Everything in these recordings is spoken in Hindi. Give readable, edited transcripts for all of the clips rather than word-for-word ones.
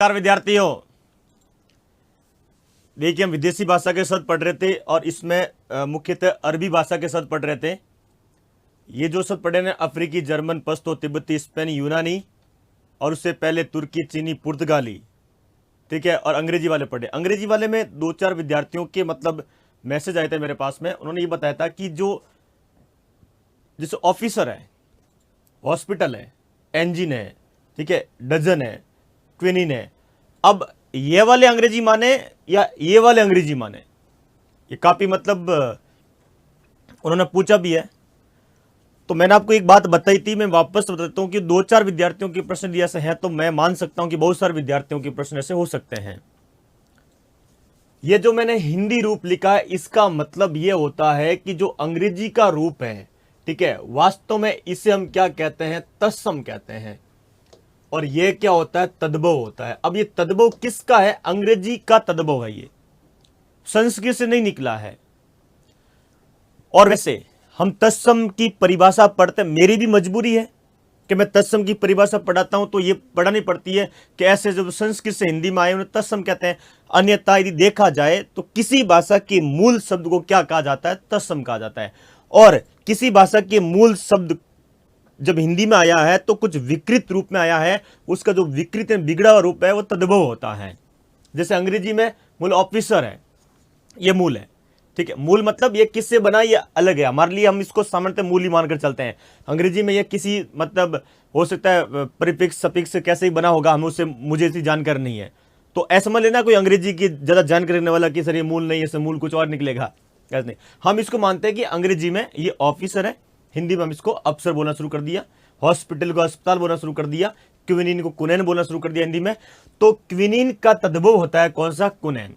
नमस्कार विद्यार्थियों, देखिए हम विदेशी भाषा के शब्द पढ़ रहे थे और इसमें मुख्यतः अरबी भाषा के शब्द पढ़ रहे थे। ये जो शब्द पढ़े ना, अफ्रीकी, जर्मन, पश्तो, तिब्बती, स्पेनी, यूनानी और उससे पहले तुर्की, चीनी, पुर्तगाली, ठीक है, और अंग्रेजी वाले पढ़े। अंग्रेजी वाले में दो चार विद्यार्थियों के मतलब मैसेज आए थे मेरे पास में। उन्होंने ये बताया था कि जो जैसे ऑफिसर है, हॉस्पिटल है, इंजन है, ठीक है, डजन है, क्विनिन है, अब ये वाले अंग्रेजी माने या ये वाले अंग्रेजी माने, ये काफी मतलब उन्होंने पूछा भी है। तो मैंने आपको एक बात बताई थी, मैं वापस बताता हूं कि दो चार विद्यार्थियों के प्रश्न ऐसे हैं, तो मैं मान सकता हूं कि बहुत सारे विद्यार्थियों के प्रश्न ऐसे हो सकते हैं। ये जो मैंने हिंदी रूप लिखा है, इसका मतलब ये होता है कि जो अंग्रेजी का रूप है, ठीक है, वास्तव में इसे हम क्या कहते हैं, तत्सम कहते हैं। और ये क्या होता है, तद्भव होता है। अब ये तद्भव किसका है, अंग्रेजी का तद्भव है, ये संस्कृत से नहीं निकला है। और वैसे हम तत्सम की परिभाषा पढ़ते, मेरी भी मजबूरी है कि मैं तत्सम की परिभाषा पढ़ाता हूं, तो ये पढ़ानी पड़ती है कि ऐसे जब संस्कृत से हिंदी में आए उन्हें तत्सम कहते हैं। अन्यथा यदि देखा जाए तो किसी भाषा के मूल शब्द को क्या कहा जाता है, तत्सम कहा जाता है। और किसी भाषा के मूल शब्द जब हिंदी में आया है तो कुछ विकृत रूप में आया है, उसका जो विकृत बिगड़ा हुआ रूप है वो तद्भव होता है। जैसे अंग्रेजी में मूल ऑफिसर है, ये मूल है, ठीक है। मूल मतलब ये किससे बना, ये अलग है हमारे लिए, हम इसको सामान्यतः मूल ही मानकर चलते हैं। अंग्रेजी में ये किसी मतलब हो सकता है प्रीफिक्स सफिक्स कैसे ही बना होगा, हम उससे मुझे इतनी जानकारी नहीं है। तो ऐसा समझ लेना कोई अंग्रेजी की ज्यादा जानकारी रखने वाला कि सर ये मूल नहीं है, मूल कुछ और निकलेगा, ऐसा नहीं। हम इसको मानते हैं कि अंग्रेजी में ये ऑफिसर है, हिंदी में हम इसको अफसर बोलना शुरू कर दिया, हॉस्पिटल को अस्पताल बोलना शुरू कर दिया, क्विनिन को कुनैन बोलना शुरू कर दिया हिंदी में। तो क्विनिन का तद्भव होता है कौन सा, कुनैन।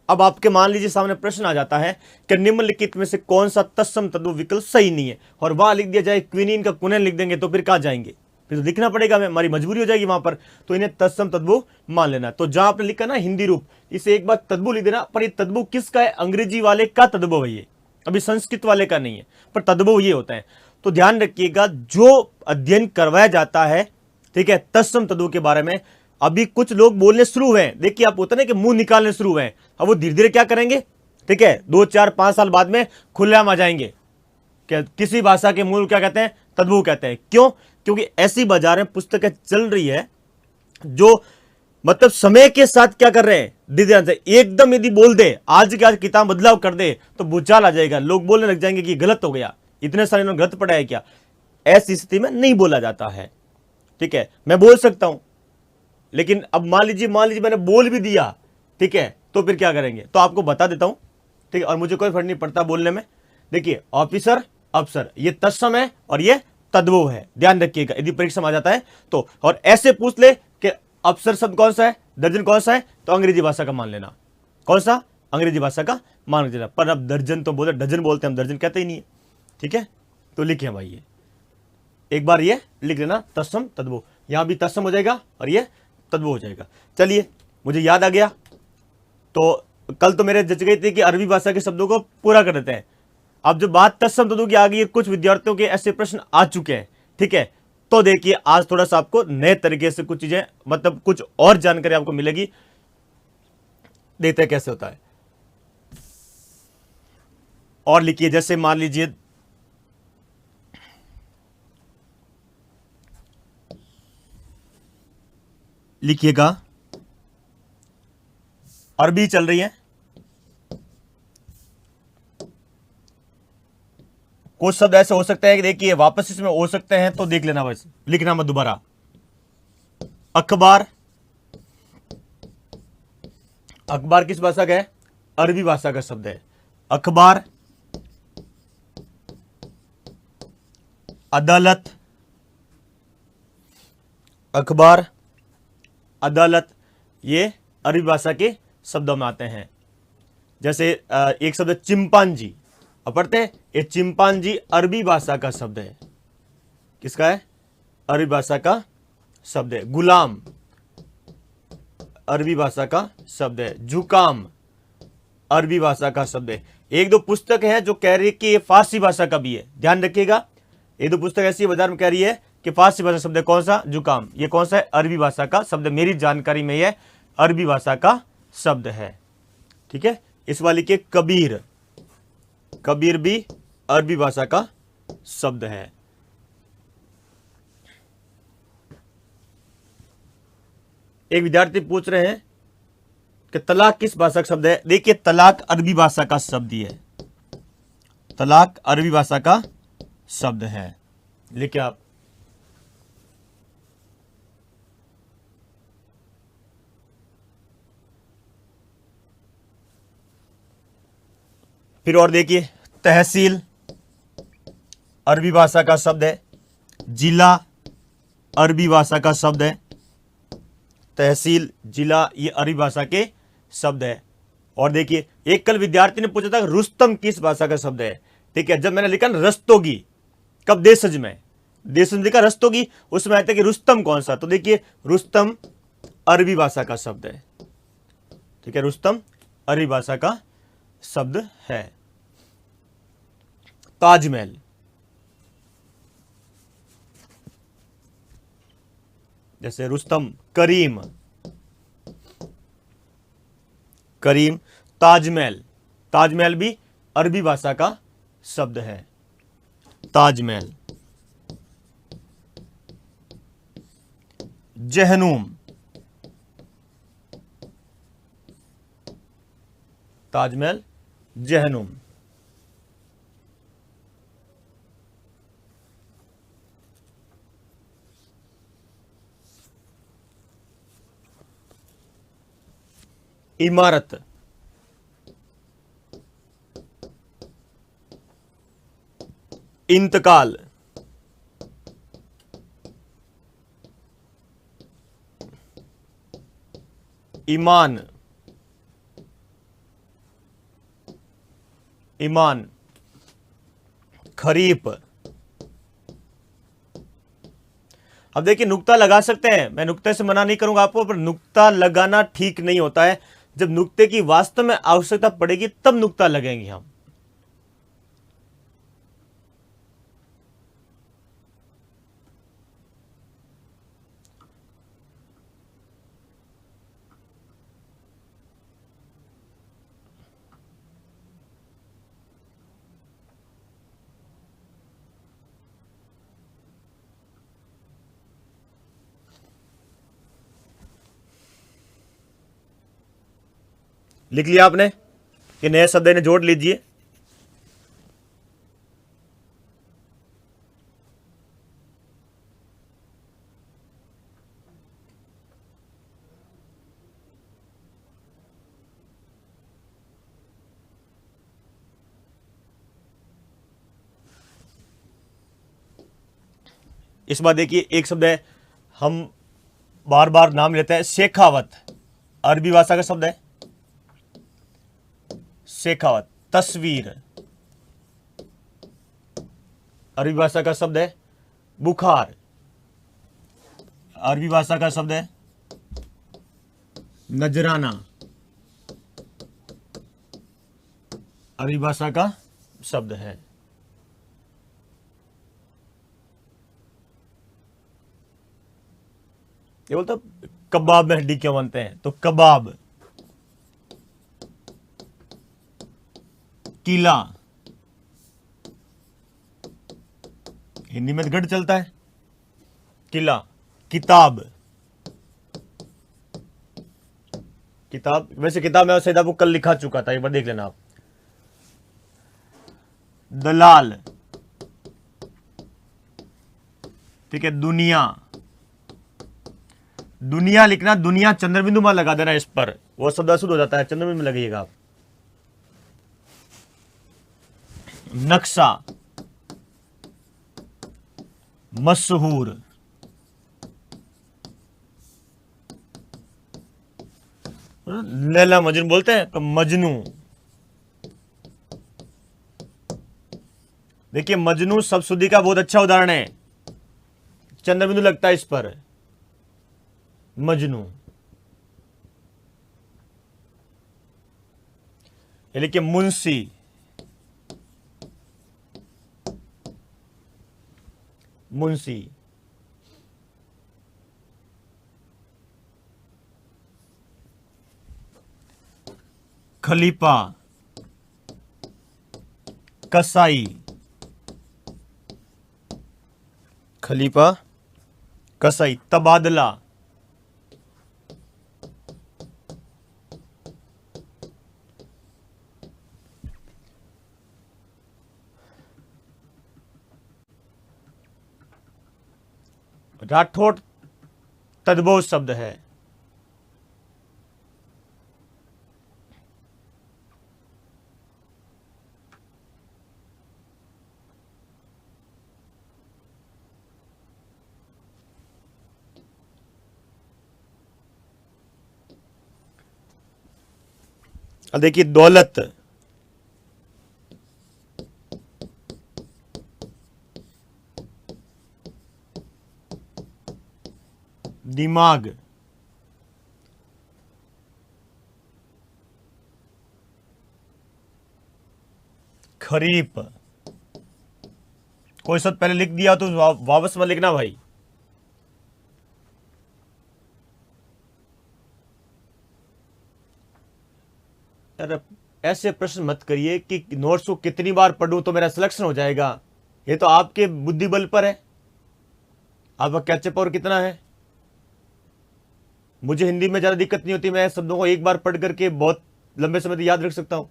अब आपके मान लीजिए सामने प्रश्न आ जाता है कि निम्नलिखित में से कौन सा तत्सम तद्भव विकल्प सही नहीं है, और वहां लिख दिया जाए क्विनिन का कुनैन लिख देंगे, तो फिर कहां जाएंगे, फिर तो लिखना पड़ेगा, हमारी मजबूरी हो जाएगी वहां पर। तो इन्हें तत्सम तद्भव मान लेना। तो जहां आपने लिखा ना हिंदी रूप, इसे एक बार तद्भव लिख देना, पर ये तद्भव किसका है, अंग्रेजी वाले का तद्भव है, ये अभी संस्कृत वाले का नहीं है, पर तद्भव ये होता है। तो ध्यान रखिएगा, जो अध्ययन करवाया जाता है, ठीक है, तत्सम तद्भव के बारे में, अभी कुछ लोग बोलने शुरू हुए हैं। देखिए आप होता है ना कि मुंह निकालने शुरू हुए हैं, अब वो धीरे धीरे क्या करेंगे, ठीक है, 2 4 5 साल बाद में खुलेआम आ जाएंगे कि किसी भाषा के मूल क्या कहते हैं, तद्भव कहते हैं। क्यों? क्योंकि ऐसी बाजार में पुस्तकें चल रही है जो मतलब समय के साथ क्या कर रहे हैं, ध्यान से एकदम यदि बोल दे, आज के आज किताब बदलाव कर दे तो भूचाल आ जाएगा, लोग बोलने लग जाएंगे कि गलत हो गया, इतने सारे इन्होंने गलत पढ़ा है क्या। ऐसी स्थिति में नहीं बोला जाता है, ठीक है। मैं बोल सकता हूं, लेकिन अब मान लीजिए मैंने बोल भी दिया, ठीक है, तो फिर क्या करेंगे, तो आपको बता देता हूं, ठीक है, और मुझे कोई फर्क नहीं पड़ता बोलने में। देखिए ऑफिसर, अफसर, ये तत्सम है और ये तद्भव है, ध्यान रखिएगा यदि परीक्षा में आ जाता है तो। और ऐसे पूछ ले कि अफसर शब्द कौन सा है, दर्जन कौन सा है, तो अंग्रेजी भाषा का मान लेना, कौन सा, अंग्रेजी भाषा का मान लेना। पर अब दर्जन तो बोलते, डजन बोलते हैं, हम दर्जन कहते ही नहीं है, ठीक है। तो लिखिए भाई, ये एक बार ये लिख लेना, तत्सम तद्भव, यहां भी तत्सम हो जाएगा और ये तद्भव हो जाएगा। चलिए मुझे याद आ गया, तो कल तो मेरे जच गई थी कि अरबी भाषा के शब्दों को पूरा कर देते हैं। अब जो बात तत्सम तद्भव की आ गई है, कुछ विद्यार्थियों के ऐसे प्रश्न आ चुके हैं, ठीक है। तो देखिए आज थोड़ा सा आपको नए तरीके से कुछ चीजें मतलब कुछ और जानकारी आपको मिलेगी, देखते हैं कैसे होता है। और लिखिए, जैसे मान लीजिए लिखिएगा, अरबी चल रही है, कुछ शब्द ऐसे हो सकते हैं कि देखिए वापस इसमें हो सकते हैं, तो देख लेना, बस लिखना मत दोबारा। अखबार, अखबार किस भाषा का है, अरबी भाषा का शब्द है। अखबार, अदालत, अखबार, अदालत, ये अरबी भाषा के शब्दों में आते हैं। जैसे एक शब्द चिंपांजी, अब पढ़ते हैं, ये चिंपांजी अरबी भाषा का शब्द है, किसका है, अरबी भाषा का शब्द है। गुलाम अरबी भाषा का शब्द है। जुकाम अरबी भाषा का शब्द है। एक दो पुस्तक है जो कह रही है कि ये फारसी भाषा का भी है, ध्यान रखिएगा। एक दो पुस्तक ऐसी बाजार में कह रही है कि फारसी भाषा शब्द है कौन सा, जुकाम। ये कौन सा है, अरबी भाषा का शब्द, मेरी जानकारी में यह अरबी भाषा का शब्द है। ठीक है, इस वाली के कबीर, कबीर भी अरबी भाषा का शब्द है। एक विद्यार्थी पूछ रहे हैं कि तलाक किस भाषा का शब्द है। देखिए तलाक अरबी भाषा का शब्द ही है, तलाक अरबी भाषा का शब्द है। लिखिए आप, फिर और देखिए तहसील अरबी भाषा का शब्द है, जिला अरबी भाषा का शब्द है, तहसील जिला ये अरबी भाषा के शब्द है। और देखिए एक कल विद्यार्थी ने पूछा था रुस्तम किस भाषा का शब्द है। ठीक है, जब मैंने लिखा ना रस्तोगी, कब, देशज में, देशज में लिखा रस्तोगी, उसमें आता है कि रुस्तम कौन सा, तो देखिए रुस्तम अरबी भाषा का शब्द है। ठीक है, रुस्तम अरबी भाषा का शब्द है। ताजमहल, जैसे रुस्तम करीम, करीम, ताजमहल, ताजमहल भी अरबी भाषा का शब्द है, ताजमहल। जहनुम, ताजमहल जहनुम। इमारत, इंतकाल, ईमान, ईमान, खरीफ। अब देखिए नुक्ता लगा सकते हैं, मैं नुक्ते से मना नहीं करूंगा आपको, पर नुक्ता लगाना ठीक नहीं होता है। जब नुक्ते की वास्तव में आवश्यकता पड़ेगी तब नुक्ता लगेंगे हम। लिख लिया आपने कि नए शब्द इन्हें जोड़ लीजिए। इस बार देखिए एक शब्द है, हम बार बार नाम लेते हैं, शेखावत, अरबी भाषा का शब्द है शेखावत। तस्वीर, अरबी भाषा का शब्द है बुखार, अरबी भाषा का शब्द है नजराना, अरबी भाषा का शब्द है। ये बोलता कबाब में हड्डी क्यों बनते हैं, तो कबाब। किला, हिंदी में गढ़ चलता है, किला। किताब, किताब, वैसे किताब मैं शायद आपको कल लिखा चुका था, एक बार देख लेना आप। दलाल, ठीक है। दुनिया, दुनिया लिखना, दुनिया चंद्रबिंदु में लगा देना, इस पर वो शब्द अशुद्ध हो जाता है, चंद्रबिंदु में लगाइएगा आप। नक्शा, मशहूर, लैला मजनू बोलते हैं तो मजनू। देखिए मजनू शब्द शुद्धि का बहुत अच्छा उदाहरण है, चंद्रबिंदु लगता है इस पर, मजनू। ये लिखिए मुंशी, मुंशी। खलीफा, कसाई, खलीफा, कसाई, तबादला, राठौड़ तद्भव शब्द है। अब देखिए दौलत, दिमाग, खरीफ। कोई शब्द पहले लिख दिया तो वापस मत लिखना भाई। यार ऐसे प्रश्न मत करिए कि नोट्स को कितनी बार पढ़ूं तो मेरा सिलेक्शन हो जाएगा। ये तो आपके बुद्धि बल पर है, आपका कैचअप पावर कितना है। मुझे हिंदी में ज्यादा दिक्कत नहीं होती, मैं शब्दों को एक बार पढ़ करके बहुत लंबे समय तक याद रख सकता हूं।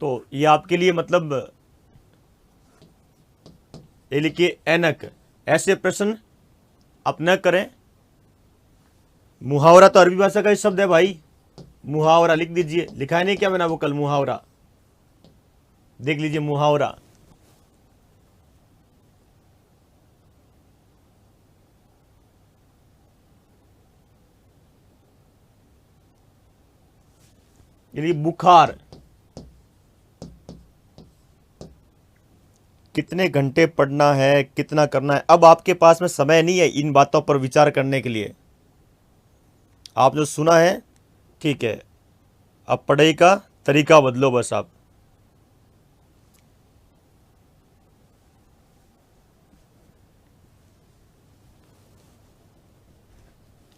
तो ये आपके लिए मतलब ये लिखिए ऐनक। ऐसे प्रश्न आप न करें। मुहावरा तो अरबी भाषा का ही शब्द है भाई, मुहावरा लिख दीजिए। लिखा है नहीं क्या मैंने वो कल, मुहावरा देख लीजिए, मुहावरा। ये बुखार। कितने घंटे पढ़ना है, कितना करना है, अब आपके पास में समय नहीं है इन बातों पर विचार करने के लिए। आप जो सुना है ठीक है, अब पढ़ाई का तरीका बदलो बस आप।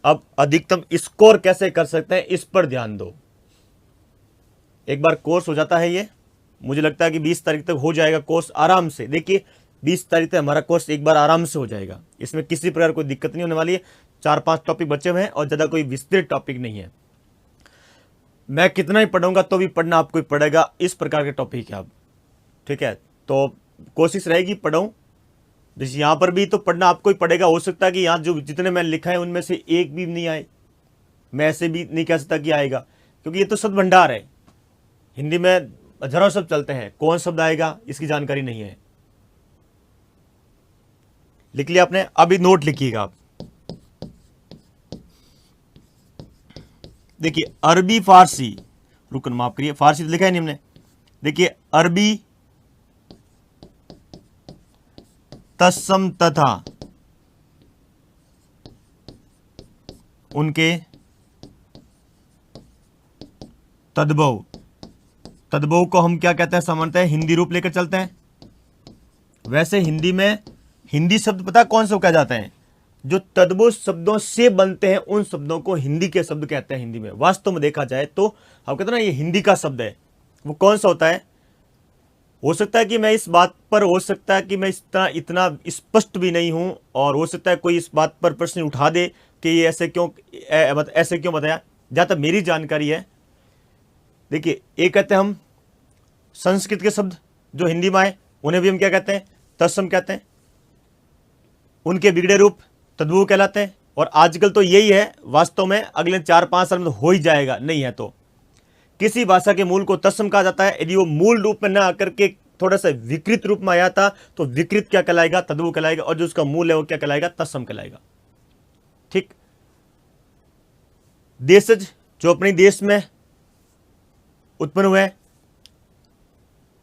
अब अधिकतम स्कोर कैसे कर सकते हैं इस पर ध्यान दो। एक बार कोर्स हो जाता है ये, मुझे लगता है कि 20 तारीख तक हो जाएगा कोर्स आराम से। देखिए 20 तारीख तक हमारा कोर्स एक बार आराम से हो जाएगा, इसमें किसी प्रकार कोई दिक्कत नहीं होने वाली है। 4-5 टॉपिक बचे हुए हैं और ज़्यादा कोई विस्तृत टॉपिक नहीं है। मैं कितना ही पढ़ूंगा तो भी पढ़ना आपको ही पड़ेगा, इस प्रकार के टॉपिक है अब, ठीक है। तो कोशिश रहेगी पढ़ूं, जैसे यहाँ पर भी तो पढ़ना आपको ही पड़ेगा। हो सकता है कि यहाँ जो जितने मैंने लिखा है उनमें से एक भी नहीं आए, मैं ऐसे भी नहीं कह सकता कि आएगा, क्योंकि ये तो शब्द भंडार है। हिंदी में हजारों शब्द चलते हैं, कौन शब्द आएगा इसकी जानकारी नहीं है। लिख लिया आपने, अभी नोट लिखिएगा आप। देखिए अरबी फारसी, रुकन माफ करिए, फारसी तो लिखा है नहीं हमने। देखिए अरबी तत्सम तथा उनके तद्भव। तद्भव को हम क्या कहते हैं, सामान्यतः हिंदी रूप लेकर चलते हैं। वैसे हिंदी में हिंदी शब्द पता कौन से कहा जाते हैं, जो तद्भव शब्दों से बनते हैं उन शब्दों को हिंदी के शब्द कहते हैं। हिंदी में वास्तव में देखा जाए तो हम कहते हैं ना ये हिंदी का शब्द है, वो कौन सा होता है। हो सकता है कि मैं इस बात पर, हो सकता है कि मैं इतना स्पष्ट भी नहीं हूं, और हो सकता है कोई इस बात पर प्रश्न उठा दे कि ये ऐसे क्यों ऐसे क्यों बताया। जहां तक मेरी जानकारी है, देखिए एक कहते हैं हम संस्कृत के शब्द जो हिंदी में आए उन्हें भी हम क्या कहते हैं, तत्सम कहते हैं। उनके बिगड़े रूप तद्भव कहलाते हैं। और आजकल तो यही है, वास्तव में अगले 4-5 साल में तो हो ही जाएगा, नहीं है तो। किसी भाषा के मूल को तत्सम कहा जाता है। यदि वो मूल रूप में न आकर के थोड़ा सा विकृत रूप में आया था तो विकृत क्या कहलाएगा, तद्भव कहलाएगा, और जो उसका मूल है वो क्या कहलाएगा, तत्सम कहलाएगा। ठीक। देशज जो अपने देश में उत्पन्न हुए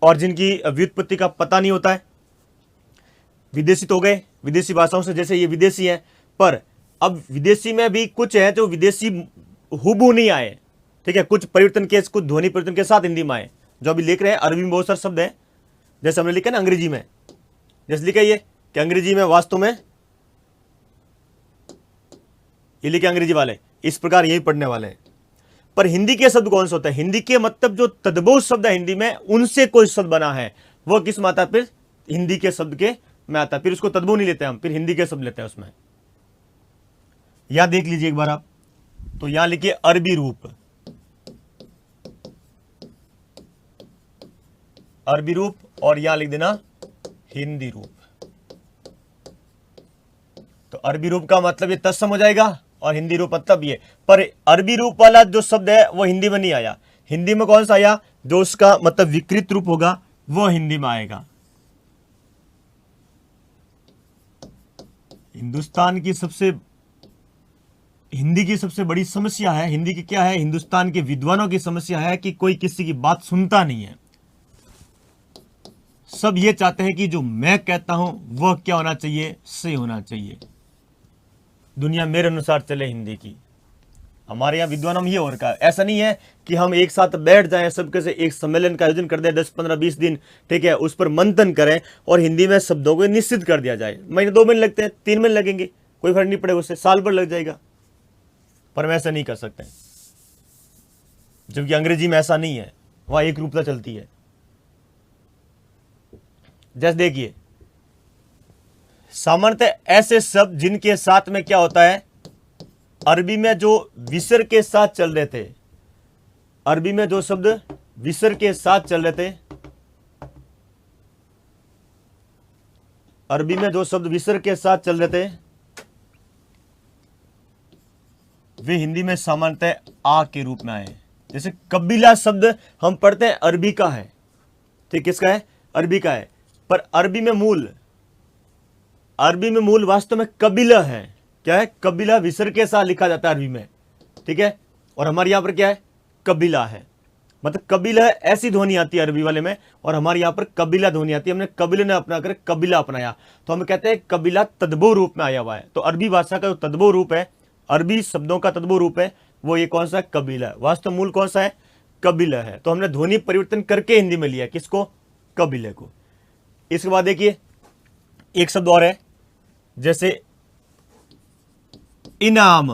और जिनकी व्युत्पत्ति का पता नहीं होता है, विदेशी तो हो गए, विदेशी भाषाओं से, जैसे ये विदेशी है। पर अब विदेशी में भी कुछ है जो विदेशी हुबहू नहीं आए, ठीक है, कुछ परिवर्तन के, कुछ ध्वनि परिवर्तन के साथ हिंदी में आए। जो अभी लिख रहे हैं अरबी में बहुत सारे शब्द हैं जैसे हमने लिखा ना अंग्रेजी में, जैसे लिखा ये कि अंग्रेजी में वास्तव में ये लिखे अंग्रेजी वाले इस प्रकार यही पढ़ने वाले हैं। पर हिंदी के शब्द कौन से होते हैं? हिंदी के मतलब जो तद्भव शब्द है हिंदी में, उनसे कोई शब्द बना है, वो किस में आता है? फिर हिंदी के शब्द के में आता है। फिर उसको तद्भव नहीं लेते हम, फिर हिंदी के शब्द लेते हैं उसमें। यहां देख लीजिए एक बार आप, तो यहां लिखिए अरबी रूप, अरबी रूप, और यहां लिख देना हिंदी रूप। तो अरबी रूप का मतलब ये तत्सम हो जाएगा और हिंदी रूप मतलब ये। पर अरबी रूप वाला जो शब्द है वो हिंदी में नहीं आया। हिंदी में कौन सा आया? जो उसका मतलब विकृत रूप होगा वो हिंदी में आएगा। हिंदुस्तान की हिंदी की सबसे बड़ी समस्या है, हिंदी की क्या है? हिंदुस्तान के विद्वानों की समस्या है कि कोई किसी की बात सुनता नहीं है। सब ये चाहते हैं कि जो मैं कहता हूं वह क्या होना चाहिए? सही होना चाहिए। दुनिया मेरे अनुसार चले हिंदी की। हमारे यहाँ विद्वानों में ये हो रखा है। ऐसा नहीं है कि हम एक साथ बैठ जाएं, सबके से एक सम्मेलन का आयोजन कर दें 10, 15, 20 दिन, ठीक है, उस पर मंथन करें और हिंदी में शब्दों को निश्चित कर दिया जाए। महीने 2 महीने लगते हैं, 3 महीने लगेंगे, कोई फर्क नहीं पड़ेगा, उससे साल भर लग जाएगा। पर हम ऐसा नहीं कर सकते, जबकि अंग्रेजी में ऐसा नहीं है, वहां एक रूपता चलती है। जैसे देखिए, सामान्यतः ऐसे शब्द जिनके साथ में क्या होता है, अरबी में जो विसर्ग के साथ चल रहे थे, अरबी में जो शब्द विसर्ग के साथ चल रहे थे, अरबी में जो शब्द विसर्ग के साथ चल रहे थे, वे हिंदी में सामान्यतः आ के रूप में आए। जैसे कबीला शब्द हम पढ़ते हैं अरबी का है, ठीक, किसका है? अरबी का है। पर अरबी में मूल वास्तव में कबीला है। क्या है? कबीला विसर्ग के साथ लिखा जाता है अरबी में, ठीक है। और हमारे यहां पर क्या है? कबीला है। मतलब कबीला है ऐसी ध्वनि आती है अरबी वाले में, और हमारे यहां पर कबीला ध्वनि आती है। हमने कबीले ने अपना कर कबीला अपनाया, तो हम कहते हैं कबीला तद्भव रूप में आया हुआ है। तो अरबी भाषा का जो तद्भव रूप है, अरबी शब्दों का तद्भव रूप है, वो ये कौन सा है? कबीला है। वास्तव मूल कौन सा है? कबीला है। तो हमने ध्वनि परिवर्तन करके हिंदी में लिया, किसको? कबीले को। इसके बाद देखिए एक शब्द और है, जैसे इनाम।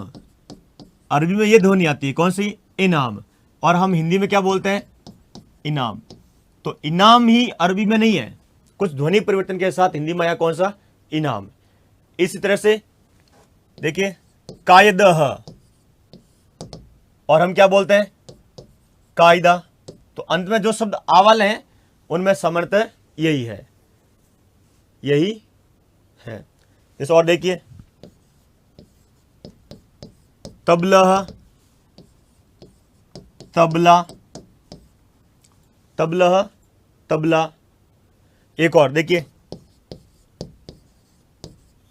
अरबी में ये ध्वनि आती है, कौन सी? इनाम। और हम हिंदी में क्या बोलते हैं? इनाम। तो इनाम ही अरबी में नहीं है, कुछ ध्वनि परिवर्तन के साथ हिंदी में आया, कौन सा? इनाम। इसी तरह से देखिए कायदह, और हम क्या बोलते हैं? कायदा। तो अंत में जो शब्द आवाल हैं उनमें सामान्यतः यही है, यही है। इस और देखिए तबला, तबला, तबला, तबला। एक और देखिए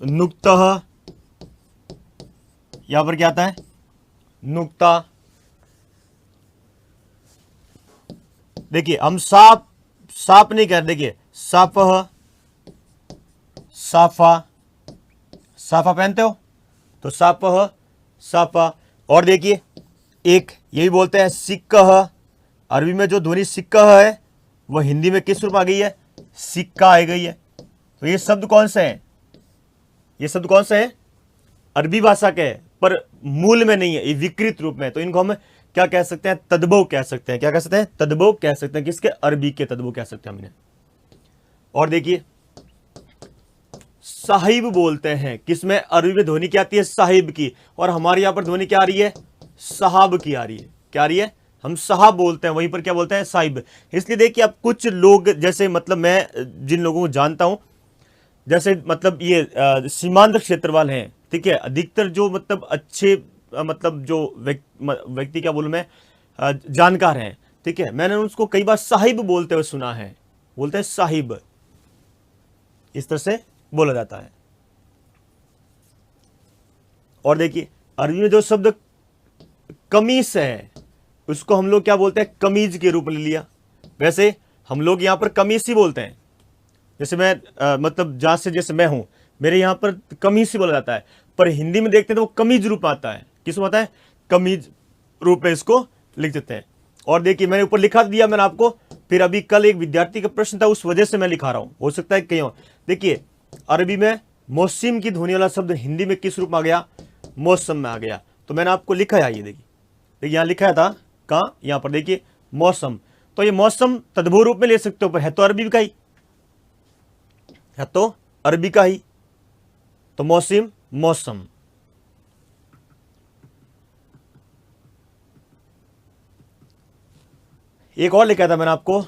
नुक्ता, यहां पर क्या आता है? नुक्ता। देखिए हम साफ नहीं कर, देखिए साफह, साफा, साफा पहनते हो तो साफह, साफा। और देखिए एक यही बोलते हैं सिक्कह। अरबी में जो ध्वनि सिक्कह है वह हिंदी में किस रूप आ गई है? सिक्का आ गई है। तो ये शब्द कौन से हैं? ये शब्द कौन से हैं? अरबी भाषा के हैं, पर मूल में नहीं है, ये विकृत रूप में। तो इनको हम क्या कह सकते हैं? तद्भव कह सकते हैं। क्या कह सकते हैं? तद्भव कह सकते हैं। किसके? अरबी के तद्भव कह सकते हैं हम इन्हें। और देखिए साहिब बोलते हैं, किसमें? अरबी में ध्वनि क्या आती है? साहिब की। और हमारे यहां पर ध्वनि क्या आ रही है? साहब की आ रही है। क्या आ रही है? हम साहब बोलते हैं, वहीं पर क्या बोलते हैं? साहिब। इसलिए देखिए अब कुछ लोग, जैसे मतलब मैं जिन लोगों को जानता हूं, जैसे मतलब ये सीमांत क्षेत्र वाले हैं, ठीक है, अधिकतर जो मतलब अच्छे मतलब जो व्यक्ति क्या बोलूं मैं, जानकार हैं, ठीक है, मैंने उसको कई बार साहिब बोलते हुए सुना है। बोलते हैं साहिब, इस तरह से बोला जाता है। और देखिए अरबी में जो शब्द कमीज है उसको हम लोग क्या बोलते हैं? कमीज के रूप में ले लिया। वैसे हम लोग यहां पर कमीज ही बोलते हैं। जैसे मैं मतलब जहां से जैसे मैं हूं, मेरे यहां पर कमीज ही बोला जाता है, पर हिंदी में देखते हैं तो वो कमीज रूप आता है। किस में आता है? कमीज रूप में इसको लिख देते हैं। और देखिए मैंने ऊपर लिखा दिया मैंने आपको फिर अभी कल एक विद्यार्थी का प्रश्न था, उस वजह से मैं लिखा रहा हूं, हो सकता है कहीं और। देखिए अरबी में मौसम की ध्वनि वाला शब्द हिंदी में किस रूप में आ गया, मौसम में आ गया। तो मैंने आपको लिखा है, ये देखिए यहाँ लिखा था, कहाँ, यहाँ पर देखिए मौसम। तो ये मौसम तद्भव रूप में ले सकते हो, पर है तो अरबी का ही, है तो अरबी का ही, तो मौसम मौसम। एक और लिखा था मैंने आपको,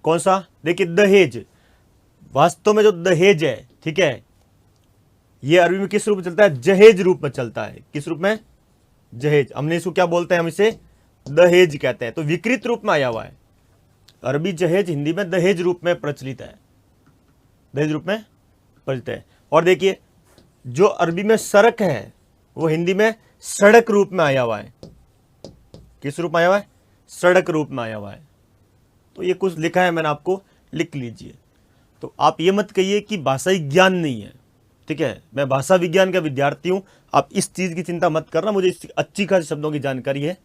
कौन सा, देखिए दहेज। वास्तव में जो दहेज है, ठीक है, ये अरबी में किस रूप में चलता है, जहेज रूप में चलता है। किस रूप में, जहेज। हमने इसको क्या बोलते हैं, हम इसे दहेज कहते हैं। तो विकृत रूप में आया हुआ है अरबी जहेज, हिंदी में दहेज रूप में प्रचलित है, दहेज रूप में प्रचलित है। और देखिए जो अरबी में सड़क है वो हिंदी में सड़क रूप में आया हुआ है। किस रूप में आया हुआ है, सड़क रूप में आया हुआ है। तो ये कुछ लिखा है मैंने, आपको लिख लीजिए। तो आप ये मत कहिए कि भाषाई ज्ञान नहीं है, ठीक है, मैं भाषा विज्ञान का विद्यार्थी हूं, आप इस चीज की चिंता मत करना। मुझे इस अच्छी खासी शब्दों की जानकारी है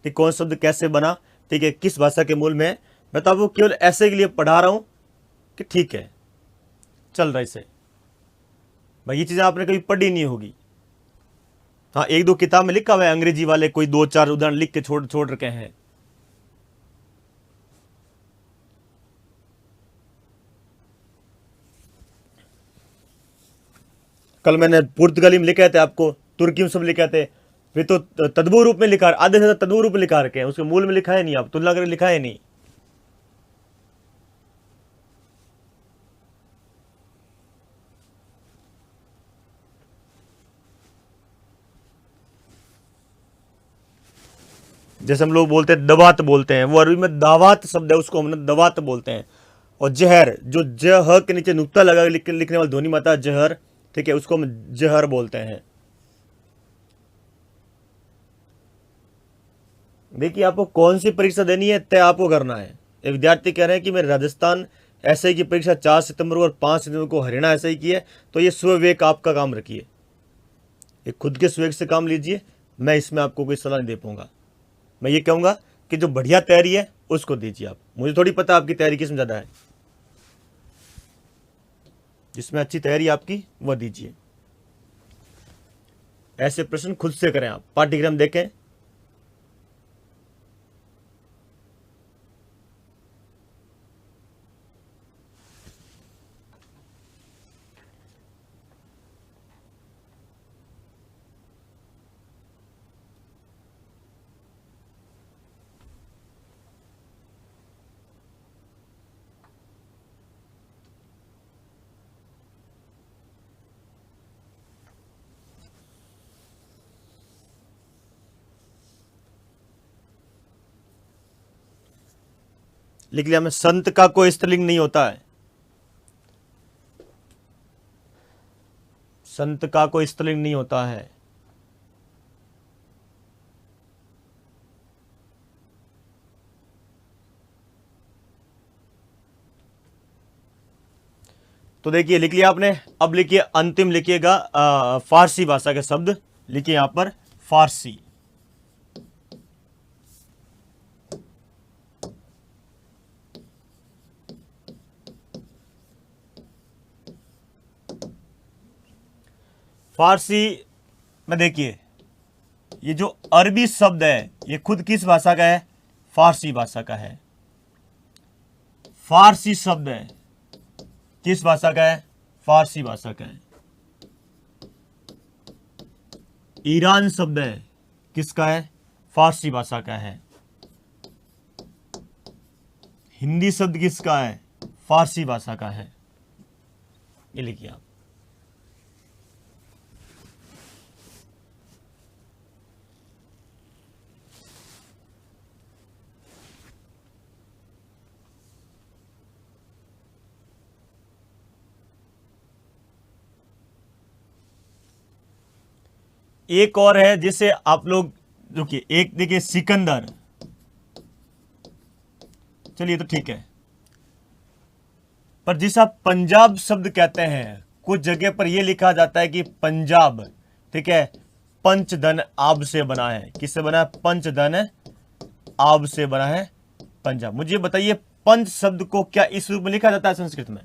कि कौन शब्द कैसे बना, ठीक है, किस भाषा के मूल में है। मैं तो आपको केवल ऐसे के लिए पढ़ा रहा हूं कि ठीक है चल रहा है इसे। भाई ये चीजें आपने कभी पढ़ी नहीं होगी। हाँ, एक दो किताब में लिखा हुआ है, अंग्रेजी वाले कोई 2-4 उदाहरण लिख के छोड़ रखे हैं। कल मैंने पुर्तगाली में लिखे थे आपको, तुर्की में सब लिखे थे, वे तो तद्भव रूप में लिखा, आधे से ज्यादा तद्भव रूप में लिखा रखे हैं, उसके मूल में लिखा है नहीं, आप तुलना करके लिखा है नहीं। जैसे हम लोग बोलते हैं दवात बोलते हैं, वो अरबी में दावात शब्द है, उसको हम दवात बोलते हैं। और जहर, जो जह के नीचे नुक्ता लगा लिखने वाली ध्वनि माता जहर, ठीक है, उसको हम जहर बोलते हैं। देखिए आपको कौन सी परीक्षा देनी है तय आपको करना है। एक विद्यार्थी कह रहे हैं कि मेरे राजस्थान एसआई की परीक्षा 4 सितंबर और 5 सितंबर को हरियाणा एसआई की है, तो ये स्वविवेक आपका काम रखिए, ये खुद के स्वविवेक से काम लीजिए। मैं इसमें आपको कोई सलाह नहीं दे पाऊंगा। मैं ये कहूंगा कि जो बढ़िया तैयारी है उसको दीजिए आप। मुझे थोड़ी पता आपकी तैयारी किसमें ज़्यादा है, जिसमें अच्छी तैयारी आपकी वह दीजिए। ऐसे प्रश्न खुद से करें, आप पाठ्यक्रम देखें। लिख लिया मैं, संत का कोई स्त्रीलिंग नहीं होता है, संत का कोई स्त्रीलिंग नहीं होता है। तो देखिए लिख लिया आपने। अब लिखिए अंतिम, लिखिएगा फारसी भाषा के शब्द, लिखिए यहां पर फारसी। फारसी में देखिए ये जो अरबी शब्द है ये खुद किस भाषा का है, फारसी भाषा का है। फारसी शब्द है किस भाषा का है, फारसी भाषा का है। ईरान शब्द है किसका है, फारसी भाषा का है। हिंदी शब्द किसका है, फारसी भाषा का है। ये लिखिए आप। एक और है जिसे आप लोग रुकिए, एक देखिए सिकंदर, चलिए तो ठीक है, पर जिसे आप पंजाब शब्द कहते हैं, कुछ जगह पर यह लिखा जाता है कि पंजाब, ठीक है, पंचधन आब से बना है। किससे बना है, पंचधन आब से बना है पंजाब। मुझे बताइए पंच शब्द को क्या इस रूप में लिखा जाता है संस्कृत में?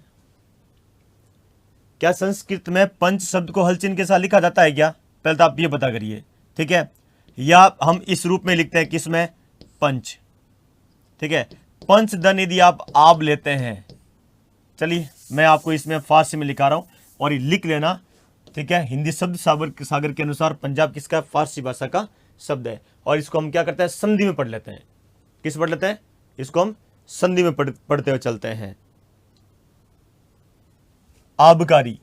क्या संस्कृत में पंच शब्द को हल चिन्ह के साथ लिखा जाता है क्या? पहले तो आप ये पता करिए, ठीक है। या हम इस रूप में लिखते हैं किसमें? पंच, ठीक है। पंचदन यदि आप आब लेते हैं, चलिए मैं आपको इसमें फारसी में लिखा रहा हूं और ये लिख लेना, ठीक है। हिंदी शब्द सागर के अनुसार पंजाब किसका? फारसी भाषा का शब्द है। और इसको हम क्या करते हैं? संधि में पढ़ लेते हैं। किस पढ़ लेते हैं? इसको हम संधि में पढ़ते हुए चलते हैं। आबकारी,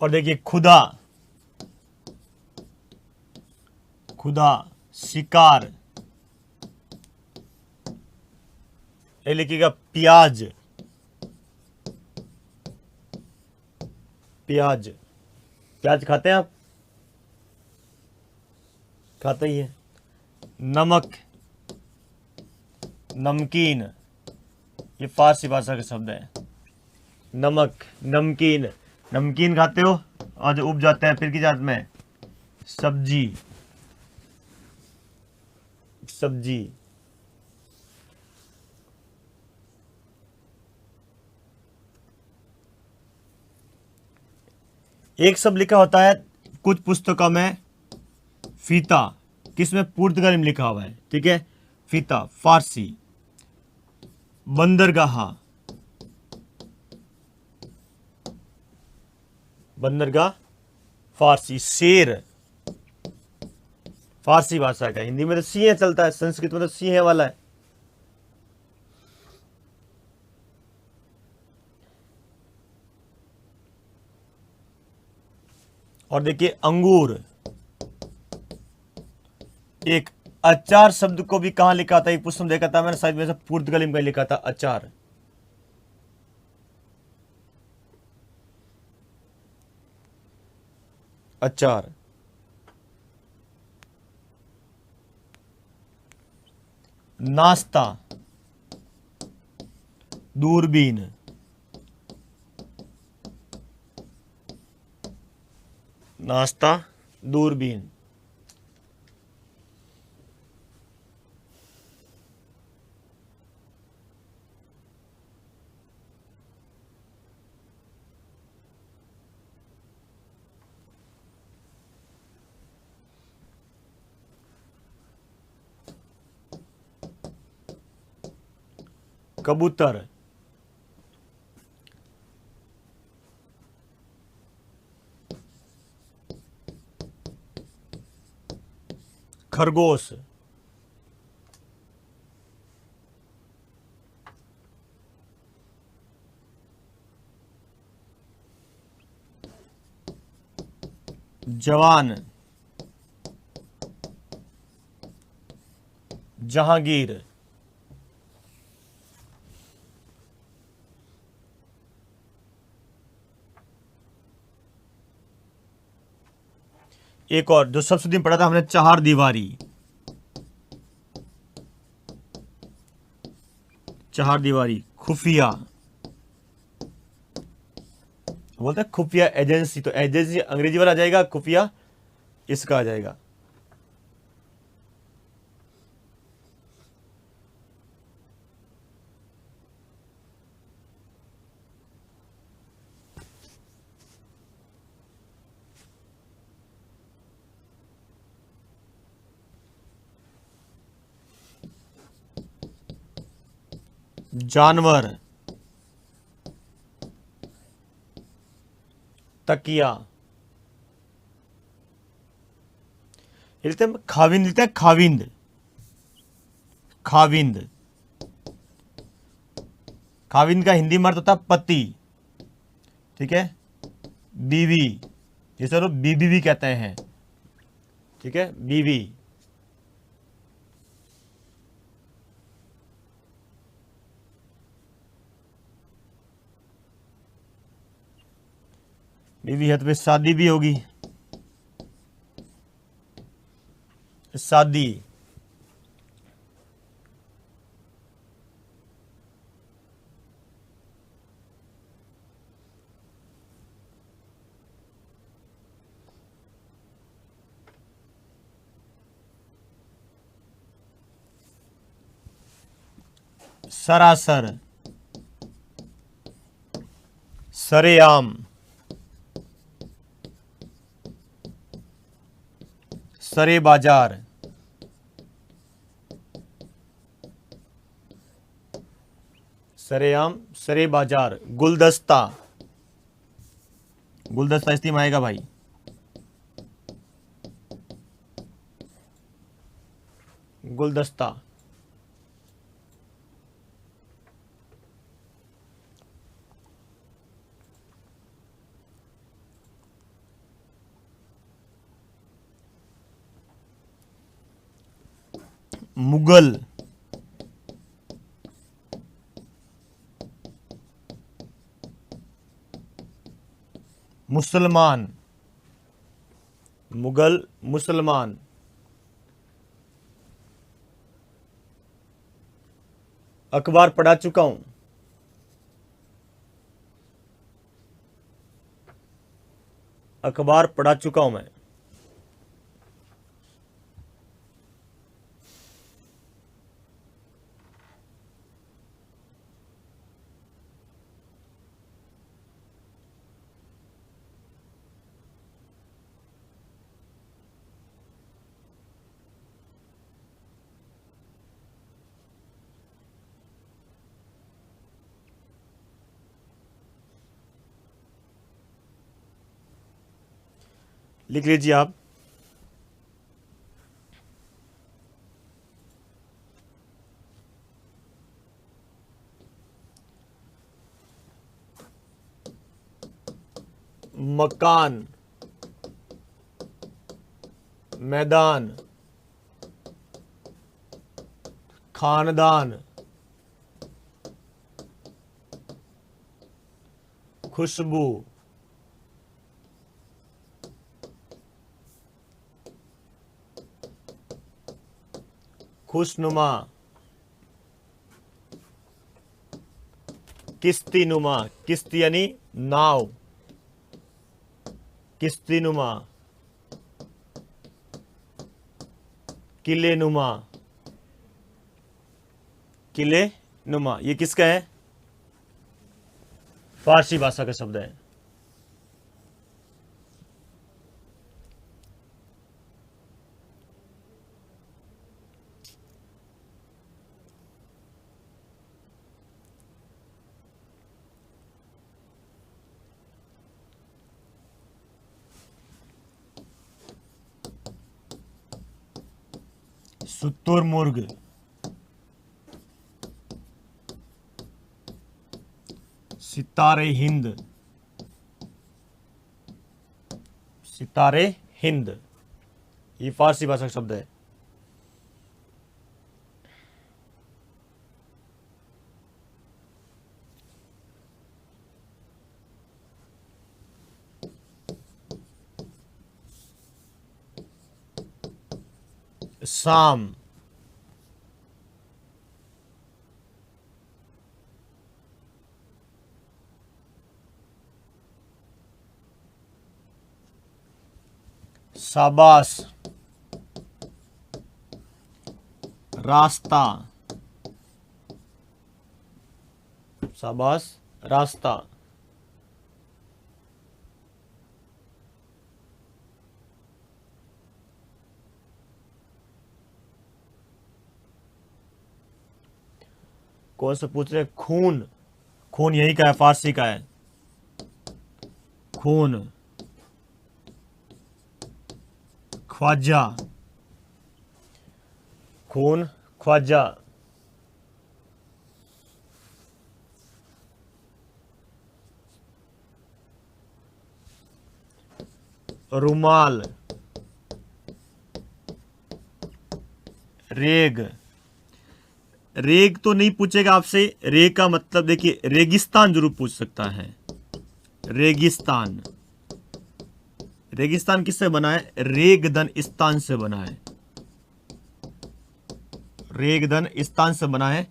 और देखिए खुदा, खुदा, शिकार, ये लिखिएगा प्याज, प्याज, प्याज खाते हैं आप? खाते ही है। नमक, नमकीन, ये फारसी भाषा का शब्द है। नमक, नमकीन, नमकीन खाते हो? और जो उब जाते हैं फिर की जात में सब्जी, सब्जी। एक शब्द लिखा होता है कुछ पुस्तकों में फीता, किसमें? पुर्तगाली में लिखा हुआ है, ठीक है। फीता फारसी। बंदरगाह, बंदरगाह फारसी। शेर फारसी भाषा का, हिंदी में तो सिंह चलता है, संस्कृत में तो सिंह वाला है। और देखिए अंगूर। एक अचार शब्द को भी कहां लिखा था? एक पुस्तक देखा था मैंने, शायद में से पुर्तगाली में लिखा था अचार। अचार। नाश्ता, दूरबीन। नाश्ता, दूरबीन। कबूतर, खरगोश, जवान, जहांगीर। एक और जो सबसे दिन पढ़ा था हमने, चार दीवारी। चार दीवारी, खुफिया, बोलते हैं खुफिया एजेंसी, तो एजेंसी अंग्रेजी वाला आ जाएगा, खुफिया इसका आ जाएगा। जानवर, तकिया। खाविंद लिखते हैं, खाविंद, खाविंद। खाविंद का हिंदी में अर्थ होता है पति, ठीक है। बीवी, जिसे लोग बीबी भी कहते हैं, ठीक है, बीवी। बीवी है तो फिर शादी भी होगी, शादी। सरासर, सरेआम, सरे बाजार, सरेआम, सरे बाजार। गुलदस्ता, गुलदस्ता इस्तीम आएगा भाई। गुलदस्ता। मुगल, मुसलमान, मुगल, मुसलमान। अखबार पढ़ा चुका हूं, अखबार पढ़ा चुका हूं मैं। लिख लीजिए आप। मकान, मैदान, खानदान, खुशबू, खुशनुमा, किस्ती नुमा, किस्ती यानी नाव, किस्ती नुमा, किले नुमा, किले नुमा। ये किसका है? फारसी भाषा का शब्द है। शुतुरमुर्ग, सितारे हिंद, सितारे हिंद। ये फारसी भाषा का शब्द है। शाम, शाबाश, रास्ता, शाबाश, रास्ता। कौन सा पूछ रहे? खून, खून यही का है, फारसी का है। खून, ख्वाजा, खून, ख्वाजा। रुमाल, रेग। रेग तो नहीं पूछेगा आपसे। रेग का मतलब देखिए, रेगिस्तान जरूर पूछ सकता है। रेगिस्तान, रेगिस्तान किससे बना है? रेगदन स्थान से बना है। रेगदन स्थान से बना है।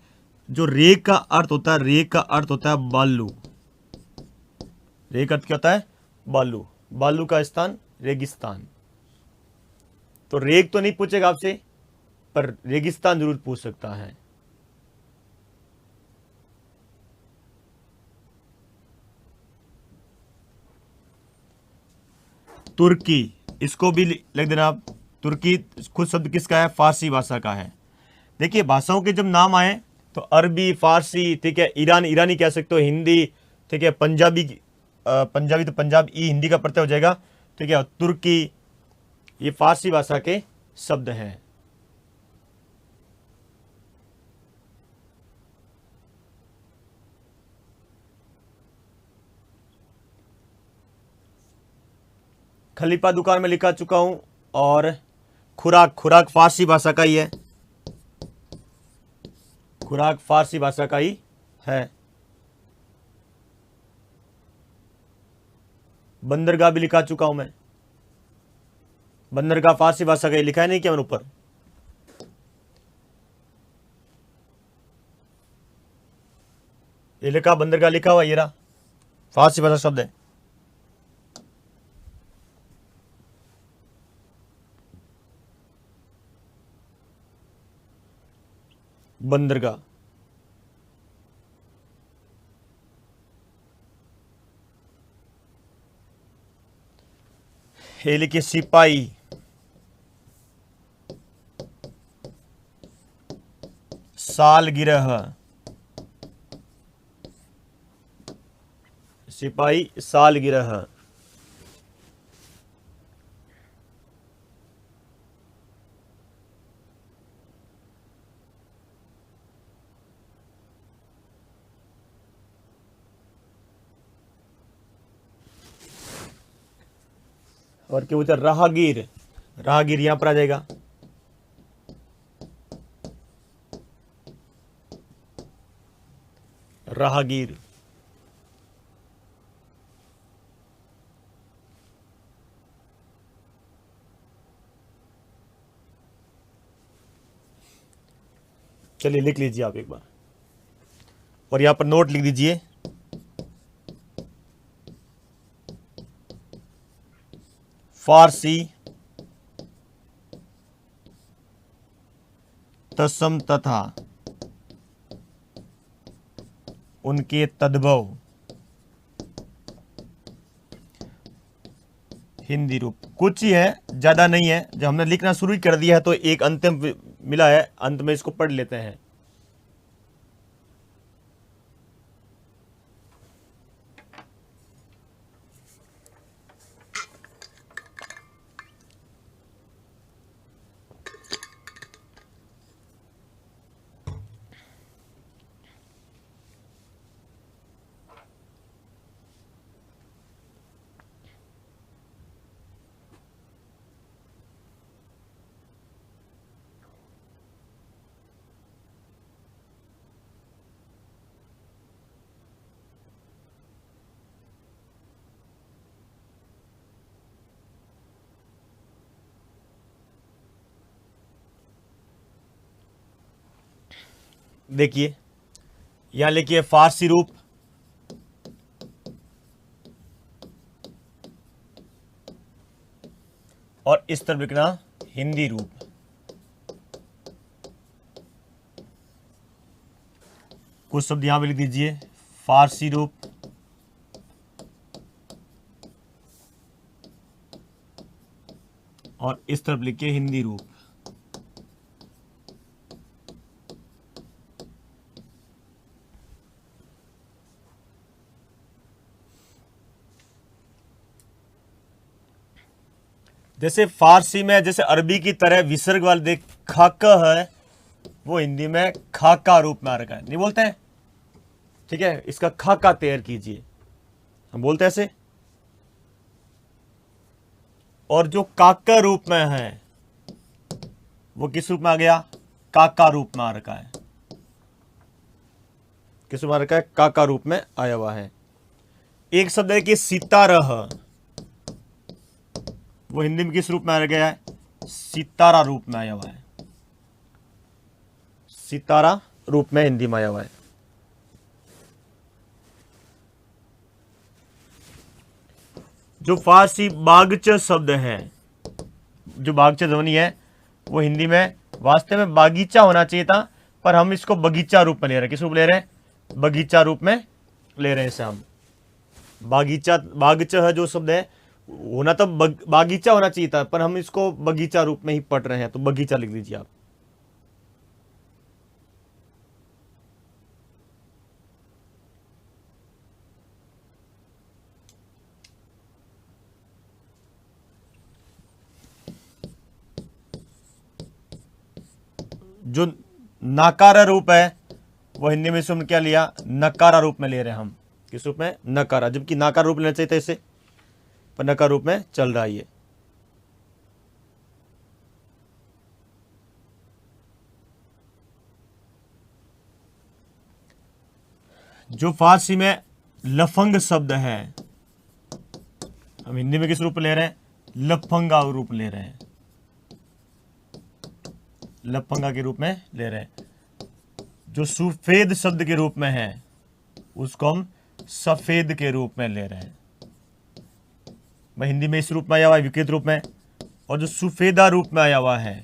जो रेग का अर्थ होता है, रेग का अर्थ होता है बालू। रेग अर्थ क्या होता है? बालू। बालू का स्थान रेगिस्तान। तो रेग तो नहीं पूछेगा आपसे, पर रेगिस्तान जरूर पूछ सकता है। तुर्की, इसको भी लिख देना आप। तुर्की खुद शब्द किसका है? फारसी भाषा का है। देखिए भाषाओं के जब नाम आए तो अरबी, फारसी, ठीक है, ईरानी कह सकते हो, हिंदी, ठीक है, पंजाबी, पंजाबी तो पंजाब ई हिंदी का प्रत्यय हो जाएगा, ठीक है, तुर्की, ये फारसी भाषा के शब्द हैं। खलीफा दुकान में लिखा चुका हूं। और खुराक, खुराक फारसी भाषा का ही है। खुराक फारसी भाषा का ही है। बंदरगाह भी लिखा चुका हूं मैं। बंदरगाह फारसी भाषा का ही लिखा है, नहीं क्या मैंने ऊपर? ये लिखा, बंदरगाह लिखा हुआ, ये रहा, फारसी भाषा शब्द है। बंदरगाह। ये लिखिए सिपाही। सालगिरह। सिपाही सालगिरह। और क्या बोलते हैं? राहगीर। राहगीर यहां पर आ जाएगा। राहगीर। चलिए लिख लीजिए आप एक बार, और यहां पर नोट लिख दीजिए। फारसी तत्सम तथा उनके तद्भव हिंदी रूप। कुछ ही है, ज्यादा नहीं है। जब हमने लिखना शुरू कर दिया है तो एक अंतिम मिला है, अंत में इसको पढ़ लेते हैं। देखिए यहां लिखिए फारसी रूप, और इस तरफ लिखना हिंदी रूप। कुछ शब्द यहां पे लिख दीजिए, फारसी रूप, और इस तरफ लिखिए हिंदी रूप। जैसे फारसी में, जैसे अरबी की तरह विसर्ग वाले देख खाका है, वो हिंदी में खाका रूप में आ रखा है, नहीं बोलते हैं? ठीक है, इसका खाका तैयार कीजिए, हम बोलते हैं ऐसे। और जो काका रूप में है वो किस रूप में आ गया? काका रूप में आ रखा है। किस रूप में आ रखा है? काका रूप में आया हुआ है। एक शब्द है कि सितारह। वो हिंदी में किस रूप में आ गया है? सितारा रूप में आया हुआ है। सितारा रूप में हिंदी में आया हुआ है। जो फारसी बागच शब्द है, जो बागच ध्वनि है, वो हिंदी में वास्तव में बागीचा होना चाहिए था, पर हम इसको बगीचा रूप में ले रहे हैं। किस रूप ले रहे हैं? बगीचा रूप में ले रहे हैं इसे हम। बागीचा, बागच है जो शब्द है, होना तो बागीचा होना चाहिए था, पर हम इसको बगीचा रूप में ही पढ़ रहे हैं, तो बगीचा लिख दीजिए आप। जो नकारा रूप है वो हिंदी में से हमने क्या लिया? नकारा रूप में ले रहे हैं हम। किस रूप में? नकारा, जबकि नाकार रूप लेना चाहिए था इसे, पर नकार रूप में चल रहा है ये। जो फारसी में लफंग शब्द है, हम हिंदी में किस रूप ले रहे हैं? लफंगा रूप ले रहे हैं, लफंगा के रूप में ले रहे हैं। जो सफेद शब्द के रूप में है उसको हम सफेद के रूप में ले रहे हैं। मैं हिंदी में इस रूप में आया हुआ है, विकृत रूप में, और जो सफेदा रूप में आया हुआ है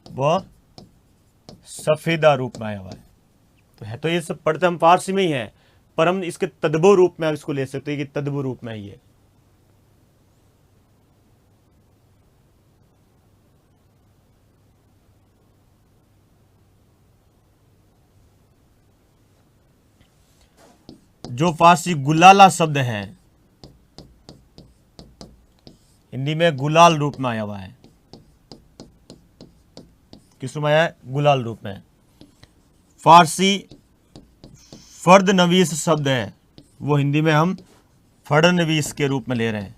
वह सफेदा रूप में आया हुआ है। तो ये सब पढ़ते हम फारसी में ही है, पर हम इसके तद्भव रूप में इसको ले सकते हैं कि तद्भव रूप में ही है। जो फारसी गुलाला शब्द है, हिंदी में गुलाल रूप में आया हुआ है। किस रूप में आया है? गुलाल रूप में। फारसी फर्दनवीस शब्द है, वो हिंदी में हम फड़नवीस के रूप में ले रहे हैं।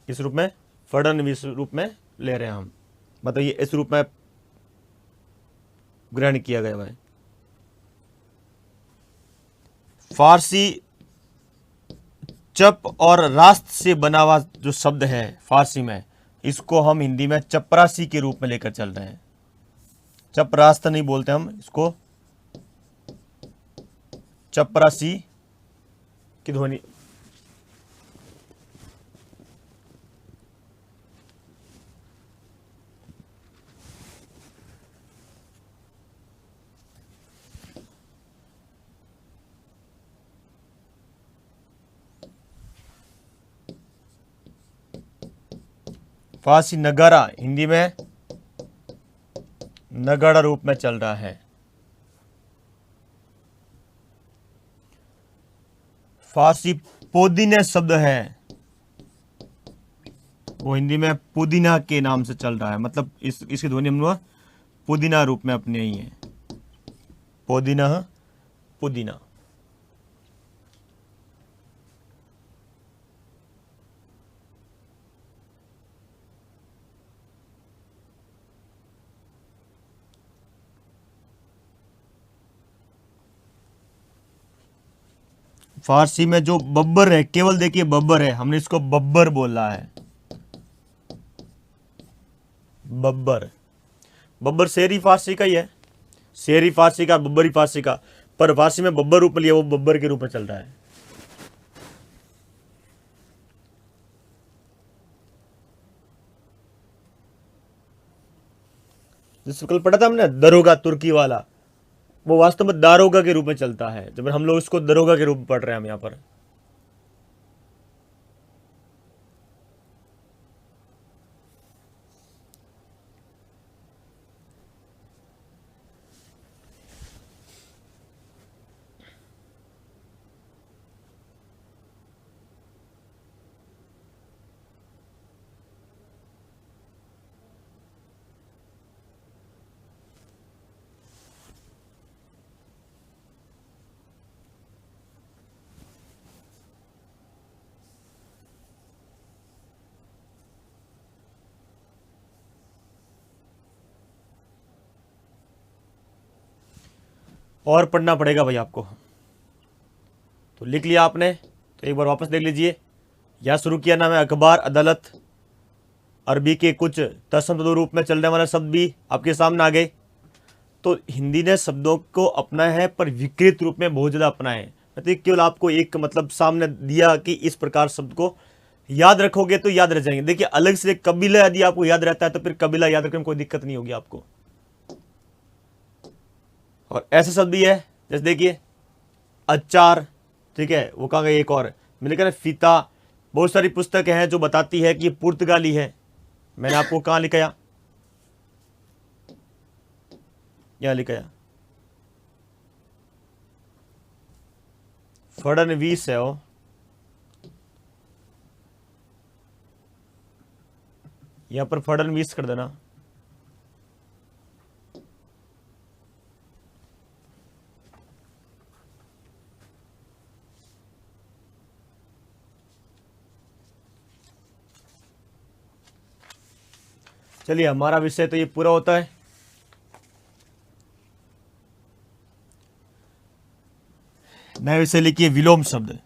किस रूप में? फड़नवीस रूप में ले रहे हैं हम, मतलब ये इस रूप में ग्रहण किया गया है। फारसी चप और रास्त से बना हुआ जो शब्द है फारसी में, इसको हम हिंदी में चपरासी के रूप में लेकर चल रहे हैं। चपरास्त नहीं बोलते हम इसको, चपरासी की ध्वनि। फारसी नगारा हिंदी में नगाड़ा रूप में चल रहा है। फारसी पुदीने शब्द है, वो हिंदी में पुदीना के नाम से चल रहा है, मतलब इसकी ध्वनि हम लोग पुदीना रूप में अपने ही है। पुदीना, पुदीना। फारसी में जो बब्बर है, केवल देखिए बब्बर है, हमने इसको बब्बर बोला है। बब्बर, बब्बर शेरी फारसी का ही है, शेरी फारसी का, बब्बरी फारसी का, पर फारसी में बब्बर रूप लिया, वो बब्बर के रूप में चल रहा है। जिस कल पढ़ा था हमने दरोगा, तुर्की वाला, वो वास्तव में दारोगा के रूप में चलता है, जब हम लोग इसको दरोगा के रूप में पढ़ रहे हैं हम यहाँ पर। और पढ़ना पड़ेगा भाई आपको, तो लिख लिया आपने तो एक बार वापस देख लीजिए। यहाँ शुरू किया नाम है अखबार, अदालत। अरबी के कुछ तत्सम रूप में चलने वाले शब्द भी आपके सामने आ गए। तो हिंदी ने शब्दों को अपनाया है, पर विकृत रूप में बहुत ज़्यादा अपनाया है। मतलब केवल आपको एक मतलब सामने दिया कि इस प्रकार शब्द को याद रखोगे तो याद रह जाएंगे। देखिए अलग से कबीला यदि आपको याद रहता है तो फिर कबीला याद रखने में कोई दिक्कत नहीं होगी आपको। और ऐसे शब्द भी है, जैसे देखिए अचार, ठीक है, वो कहाँ गए, एक और मैंने कहा फीता। बहुत सारी पुस्तकें हैं जो बताती है कि पुर्तगाली है। मैंने आपको कहाँ लिखाया, यहाँ लिखाया फड़नवीस है वो, यहाँ पर फड़नवीस कर देना। चलिए हमारा विषय तो ये पूरा होता है। नए विषय लिखिए विलोम शब्द।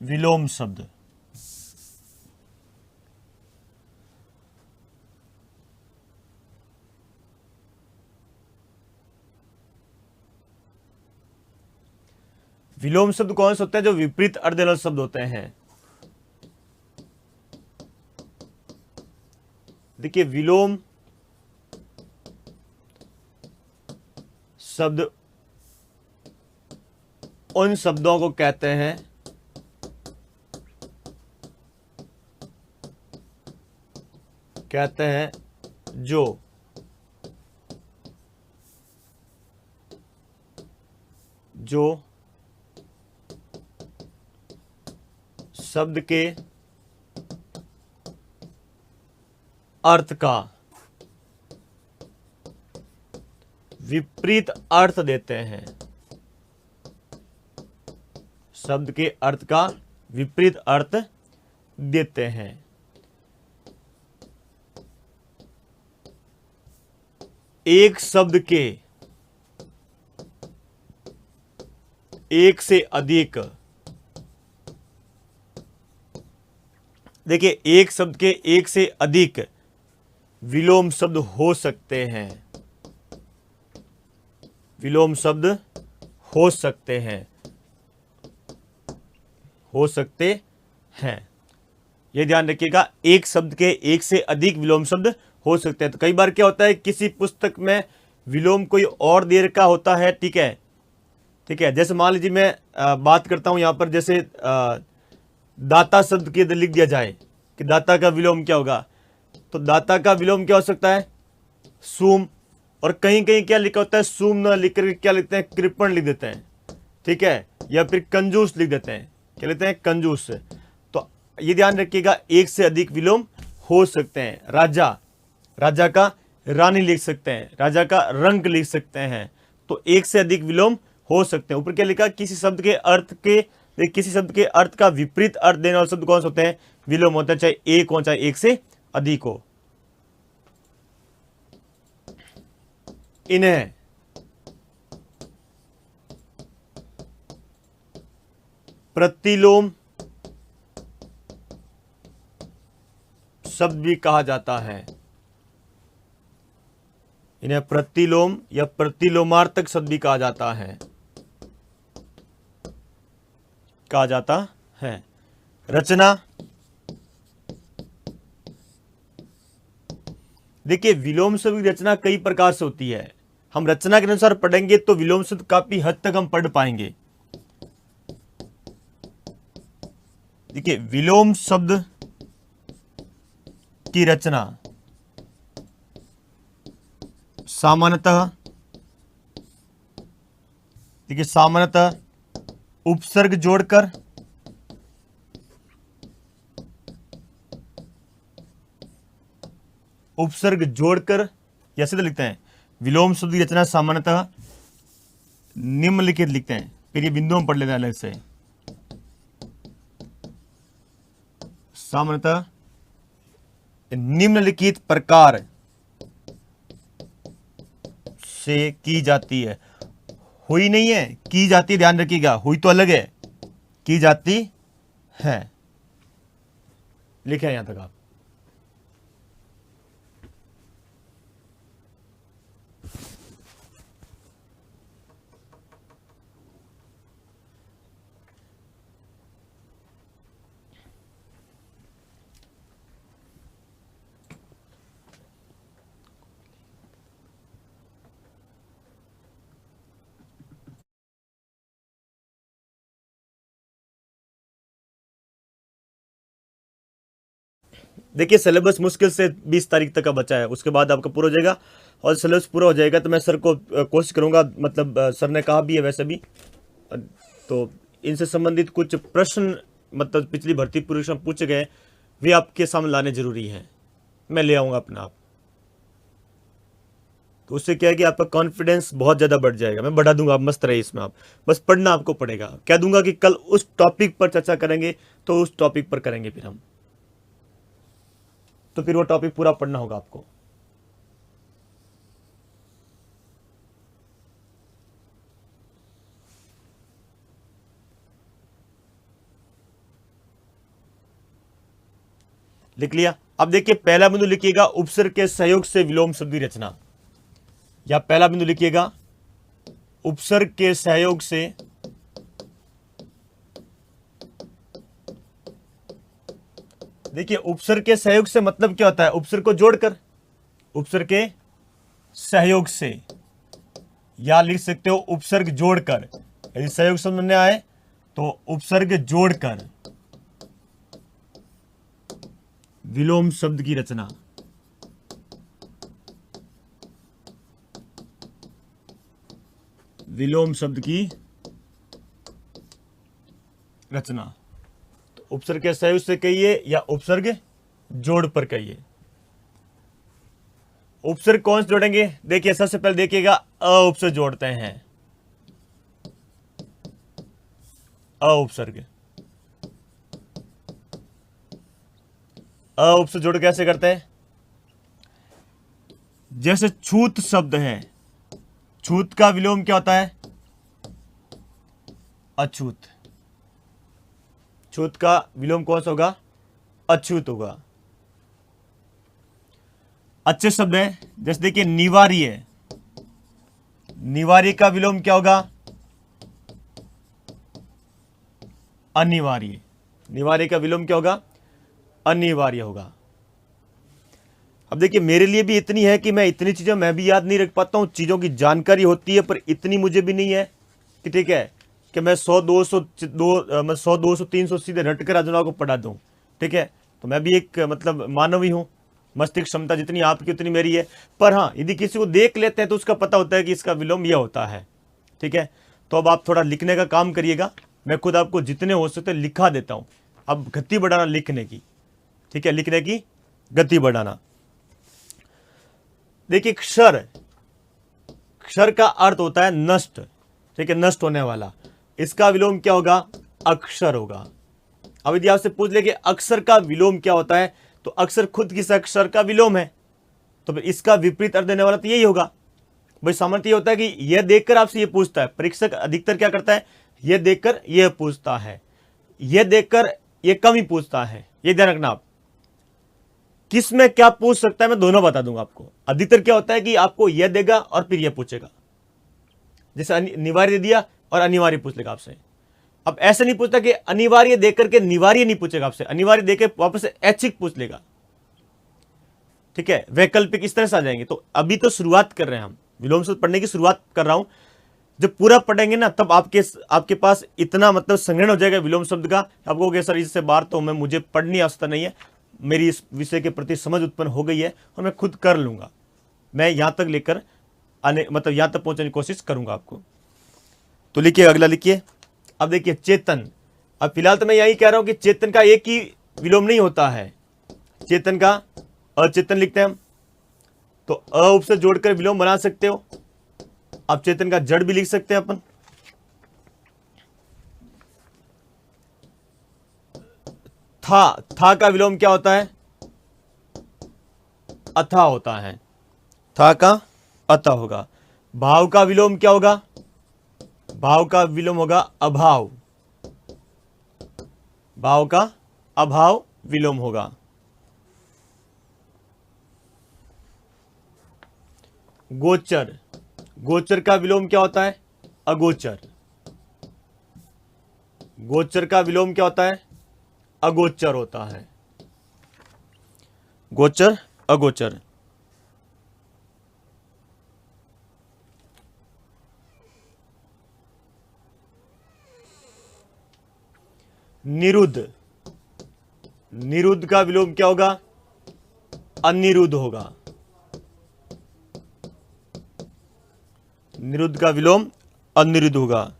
विलोम शब्द। विलोम शब्द कौन से होते हैं? जो विपरीत अर्थ देने वाले शब्द होते हैं। देखिए विलोम शब्द उन शब्दों को कहते हैं जो शब्द के अर्थ का विपरीत अर्थ देते हैं। शब्द के अर्थ का विपरीत अर्थ देते हैं। एक शब्द के एक से अधिक, देखिए एक शब्द के एक से अधिक विलोम शब्द हो सकते हैं। विलोम शब्द हो सकते हैं। ये ध्यान रखिएगा, एक शब्द के एक से अधिक विलोम शब्द हो सकते हैं। तो कई बार क्या होता है, किसी पुस्तक में विलोम कोई और देर का होता है, ठीक है। जैसे मान लीजिए मैं बात करता हूं यहां पर, जैसे दाता शब्द के अंदर लिख दिया जाए कि दाता का विलोम क्या होगा, तो दाता का विलोम क्या हो सकता है? सूम। और कहीं कहीं क्या लिखा होता है, सूम न लिख करके क्या लिखते हैं? कृपण लिख देते हैं, ठीक है। या फिर कंजूस लिख देते हैं, क्या लिखते हैं? कंजूस। तो ये ध्यान रखिएगा, एक से अधिक विलोम हो सकते हैं। राजा का रानी लिख सकते हैं, राजा का रंग लिख सकते हैं। तो एक से अधिक विलोम हो सकते हैं। ऊपर क्या लिखा? किसी शब्द के अर्थ का विपरीत अर्थ देने वाले शब्द कौन से होते हैं? विलोम होता है, चाहे एक हो चाहे एक से अधिक हो। इन्हें प्रतिलोम शब्द भी कहा जाता है। इन्हें प्रतिलोम या प्रतिलोमार्थक शब्द भी कहा जाता है। रचना, देखिए विलोम शब्द की रचना कई प्रकार से होती है। हम रचना के अनुसार पढ़ेंगे तो विलोम शब्द काफी हद तक हम पढ़ पाएंगे। देखिए विलोम शब्द की रचना सामान्यतः उपसर्ग जोड़कर या सीधे लिखते हैं। विलोम शब्द की रचना सामान्यतः निम्नलिखित लिखते हैं। फिर ये बिंदु हम पढ़ लेते हैं अलग से। सामान्यतः निम्नलिखित प्रकार से की जाती है। हुई नहीं है, की जाती है, ध्यान रखिएगा, हुई तो अलग है, की जाती है। लिखे यहां तक आप। देखिए सिलेबस मुश्किल से 20 तारीख तक का बचा है, उसके बाद आपका पूरा हो जाएगा। और सिलेबस पूरा हो जाएगा तो मैं सर को कोशिश करूंगा, मतलब सर ने कहा भी है वैसे भी, तो इनसे संबंधित कुछ प्रश्न मतलब पिछली भर्ती परीक्षा में पूछे गए वे आपके सामने लाने जरूरी हैं। मैं ले आऊंगा अपना आप, तो उससे क्या है कि आपका कॉन्फिडेंस बहुत ज़्यादा बढ़ जाएगा। मैं बढ़ा दूंगा, आप मस्त रहे इसमें। आप बस पढ़ना आपको पड़ेगा। कह दूंगा कि कल उस टॉपिक पर चर्चा करेंगे तो उस टॉपिक पर करेंगे फिर हम, तो फिर वो टॉपिक पूरा पढ़ना होगा आपको। लिख लिया? अब देखिए पहला बिंदु लिखिएगा, उपसर्ग के सहयोग से विलोम शब्द की रचना। या पहला बिंदु लिखिएगा, उपसर्ग के सहयोग से देखिए उपसर्ग के सहयोग से मतलब क्या होता है? उपसर्ग को जोड़कर, उपसर्ग के सहयोग से, या लिख सकते हो उपसर्ग जोड़कर। यदि सहयोग शब्द में आए तो उपसर्ग जोड़कर विलोम शब्द की रचना। विलोम शब्द की रचना, तो उपसर्ग के सहयोग से कहिए या उपसर्ग जोड़ पर कहिए। उपसर्ग कौन से जोड़ेंगे? देखिए सबसे पहले देखिएगा, अ उपसर्ग जोड़ते हैं। अ उपसर्ग, अ उपसर्ग जोड़ कैसे करते हैं? जैसे छूत शब्द है, छूत का विलोम क्या होता है? अछूत। छूत का विलोम कौन सा होगा? अछूत होगा। अच्छे शब्द हैं, जैसे देखिए निवार्य, निवार्य का विलोम क्या होगा? अनिवार्य। निवार्य का विलोम क्या होगा? अनिवार्य होगा। अब देखिए मेरे लिए भी इतनी है कि मैं इतनी चीजें मैं भी याद नहीं रख पाता हूं, चीजों की जानकारी होती है पर इतनी मुझे भी नहीं है कि ठीक है कि मैं 100 200 सीधे रट कर राजनाओं को पढ़ा दूं। ठीक है, तो मैं भी एक मतलब मानव ही हूं, मस्तिष्क क्षमता जितनी आपकी उतनी मेरी है। पर हाँ, यदि किसी को देख लेते हैं तो उसका पता होता है कि इसका विलोम यह होता है। ठीक है, तो अब आप थोड़ा लिखने का काम करिएगा। मैं खुद आपको जितने हो सकते लिखा देता हूं। अब गति बढ़ाना लिखने की, ठीक है, लिखने की गति बढ़ाना। देखिए क्षर, क्षर का अर्थ होता है नष्ट। ठीक है, नष्ट होने वाला। इसका विलोम क्या होगा? अक्षर होगा। अब यदि आपसे पूछ ले कि अक्षर का विलोम क्या होता है, तो अक्षर खुद किस अक्षर का विलोम है, तो फिर इसका विपरीत अर्थ देने वाला तो यही होगा। भाई सामान्य होता है कि यह देखकर आपसे यह पूछता है, परीक्षक अधिकतर क्या करता है? यह देखकर यह पूछता है, यह देखकर यह कम ही पूछता है। यह ध्यान रखना आप, किस में क्या पूछ सकता है मैं दोनों बता दूंगा आपको। अधिकतर क्या होता है कि आपको यह देगा और फिर यह पूछेगा, जैसे अनिवार्य दिया और अनिवार्य पूछ लेगा आपसे। अब ऐसे नहीं पूछता कि अनिवार्य देकर के निवार्य नहीं पूछेगा आपसे, अनिवार्य देकर वापस से ऐच्छिक पूछ लेगा। ठीक है, वैकल्पिक इस तरह से आ जाएंगे। तो अभी तो शुरुआत कर रहे हैं हम, विलोम शब्द पढ़ने की शुरुआत कर रहा हूं। जब पूरा पढ़ेंगे ना तब आपके पास इतना मतलब संग्रहण हो जाएगा विलोम शब्द का, आपको कहोगे सर इससे बाहर तो मैं मुझे पढ़ने आवश्यकता नहीं है, मेरी इस विषय के प्रति समझ उत्पन्न हो गई है और मैं खुद कर लूंगा। मैं यहां तक लेकर आने मतलब यहां तक पहुंचने की कोशिश करूंगा आपको। तो लिखिए, अगला लिखिए। अब देखिए चेतन, अब फिलहाल तो मैं यही कह रहा हूं कि चेतन का एक ही विलोम नहीं होता है, चेतन का अचेतन लिखते हैं हम, तो अ उपसर्ग जोड़कर विलोम बना सकते हो। अब चेतन का जड़ भी लिख सकते हैं अपन। था का विलोम क्या होता है? अथा होता है, था का अथा होगा। भाव का विलोम क्या होगा? भाव का विलोम होगा अभाव, भाव का अभाव विलोम होगा। गोचर, गोचर का विलोम क्या होता है? अगोचर। गोचर का विलोम क्या होता है? अगोचर होता है। गोचर, अगोचर। निरुद्ध, निरुद्ध का विलोम क्या होगा? अनिरुद्ध होगा। निरुद्ध का विलोम अनिरुद्ध होगा।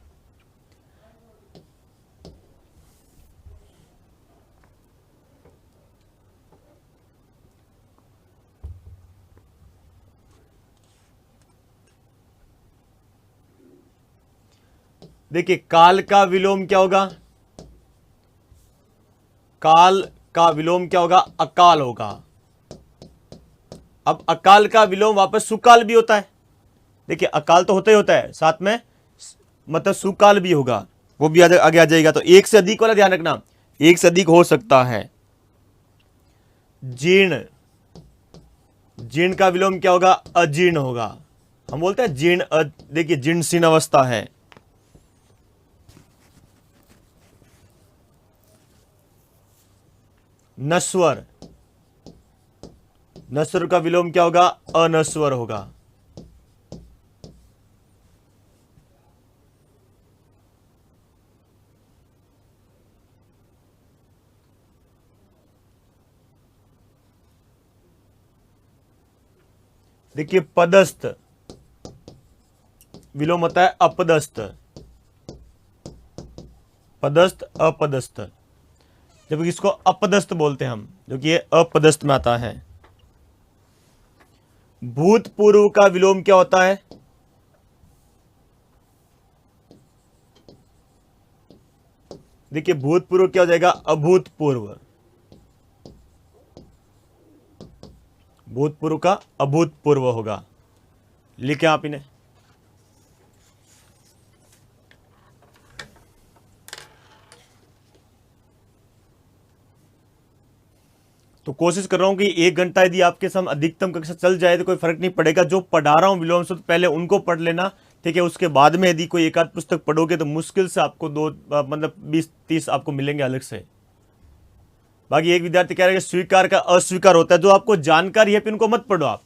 देखिए काल का विलोम क्या होगा? काल का विलोम क्या होगा? अकाल होगा। अब अकाल का विलोम वापस सुकाल भी होता है। देखिए अकाल तो होता ही होता है, साथ में मतलब सुकाल भी होगा, वो भी आगे आ जाएगा। तो एक से अधिक वाला ध्यान रखना, एक से अधिक हो सकता है। जीर्ण, जीर्ण का विलोम क्या होगा? अजीर्ण होगा। हम बोलते हैं जीर्ण, देखिए जीर्ण शीर्ण अवस्था है। नश्वर, नश्वर का विलोम क्या होगा? अनश्वर होगा। देखिए पदस्थ, विलोम होता है अपदस्थ। पदस्थ, अपदस्थ, जब इसको अपदस्थ बोलते हैं हम, जो कि ये अपदस्थ में आता है। भूतपूर्व का विलोम क्या होता है? देखिए भूतपूर्व क्या हो जाएगा? अभूतपूर्व। भूतपूर्व का अभूतपूर्व होगा। लिखे आप इन्हें। तो कोशिश कर रहा हूं कि 1 घंटा यदि आपके साथ अधिकतम कक्षा चल जाए तो कोई फर्क नहीं पड़ेगा। जो पढ़ा रहा हूं विलोम सूत्र पहले उनको पढ़ लेना, ठीक है। उसके बाद में यदि कोई एक आध पुस्तक पढ़ोगे तो मुश्किल से आपको मतलब 20-30 आपको मिलेंगे अलग से। बाकी एक विद्यार्थी कह रहा है कि स्वीकार का अस्वीकार होता है। जो आपको जानकारी है फिर उनको मत पढ़ो आप।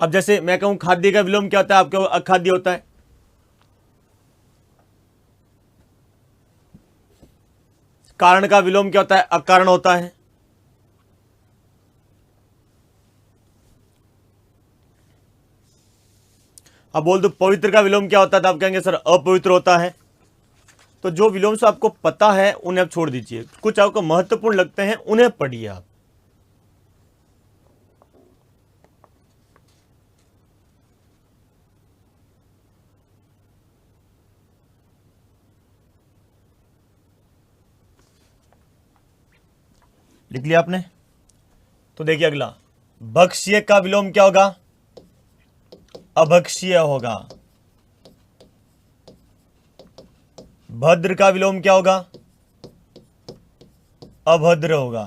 अब जैसे मैं कहूं खाद्य का विलोम क्या होता है, आपके अखाद्य होता है। कारण का विलोम क्या होता है? अकारण होता है। अब बोल दो पवित्र का विलोम क्या होता है, तो आप कहेंगे सर अपवित्र होता है। तो जो विलोम से आपको पता है उन्हें आप छोड़ दीजिए, कुछ आपको महत्वपूर्ण लगते हैं उन्हें पढ़िए आप। लिख लिया आपने? तो देखिए अगला, भक्ष्य का विलोम क्या होगा? अभक्ष्य होगा। भद्र का विलोम क्या होगा? अभद्र होगा।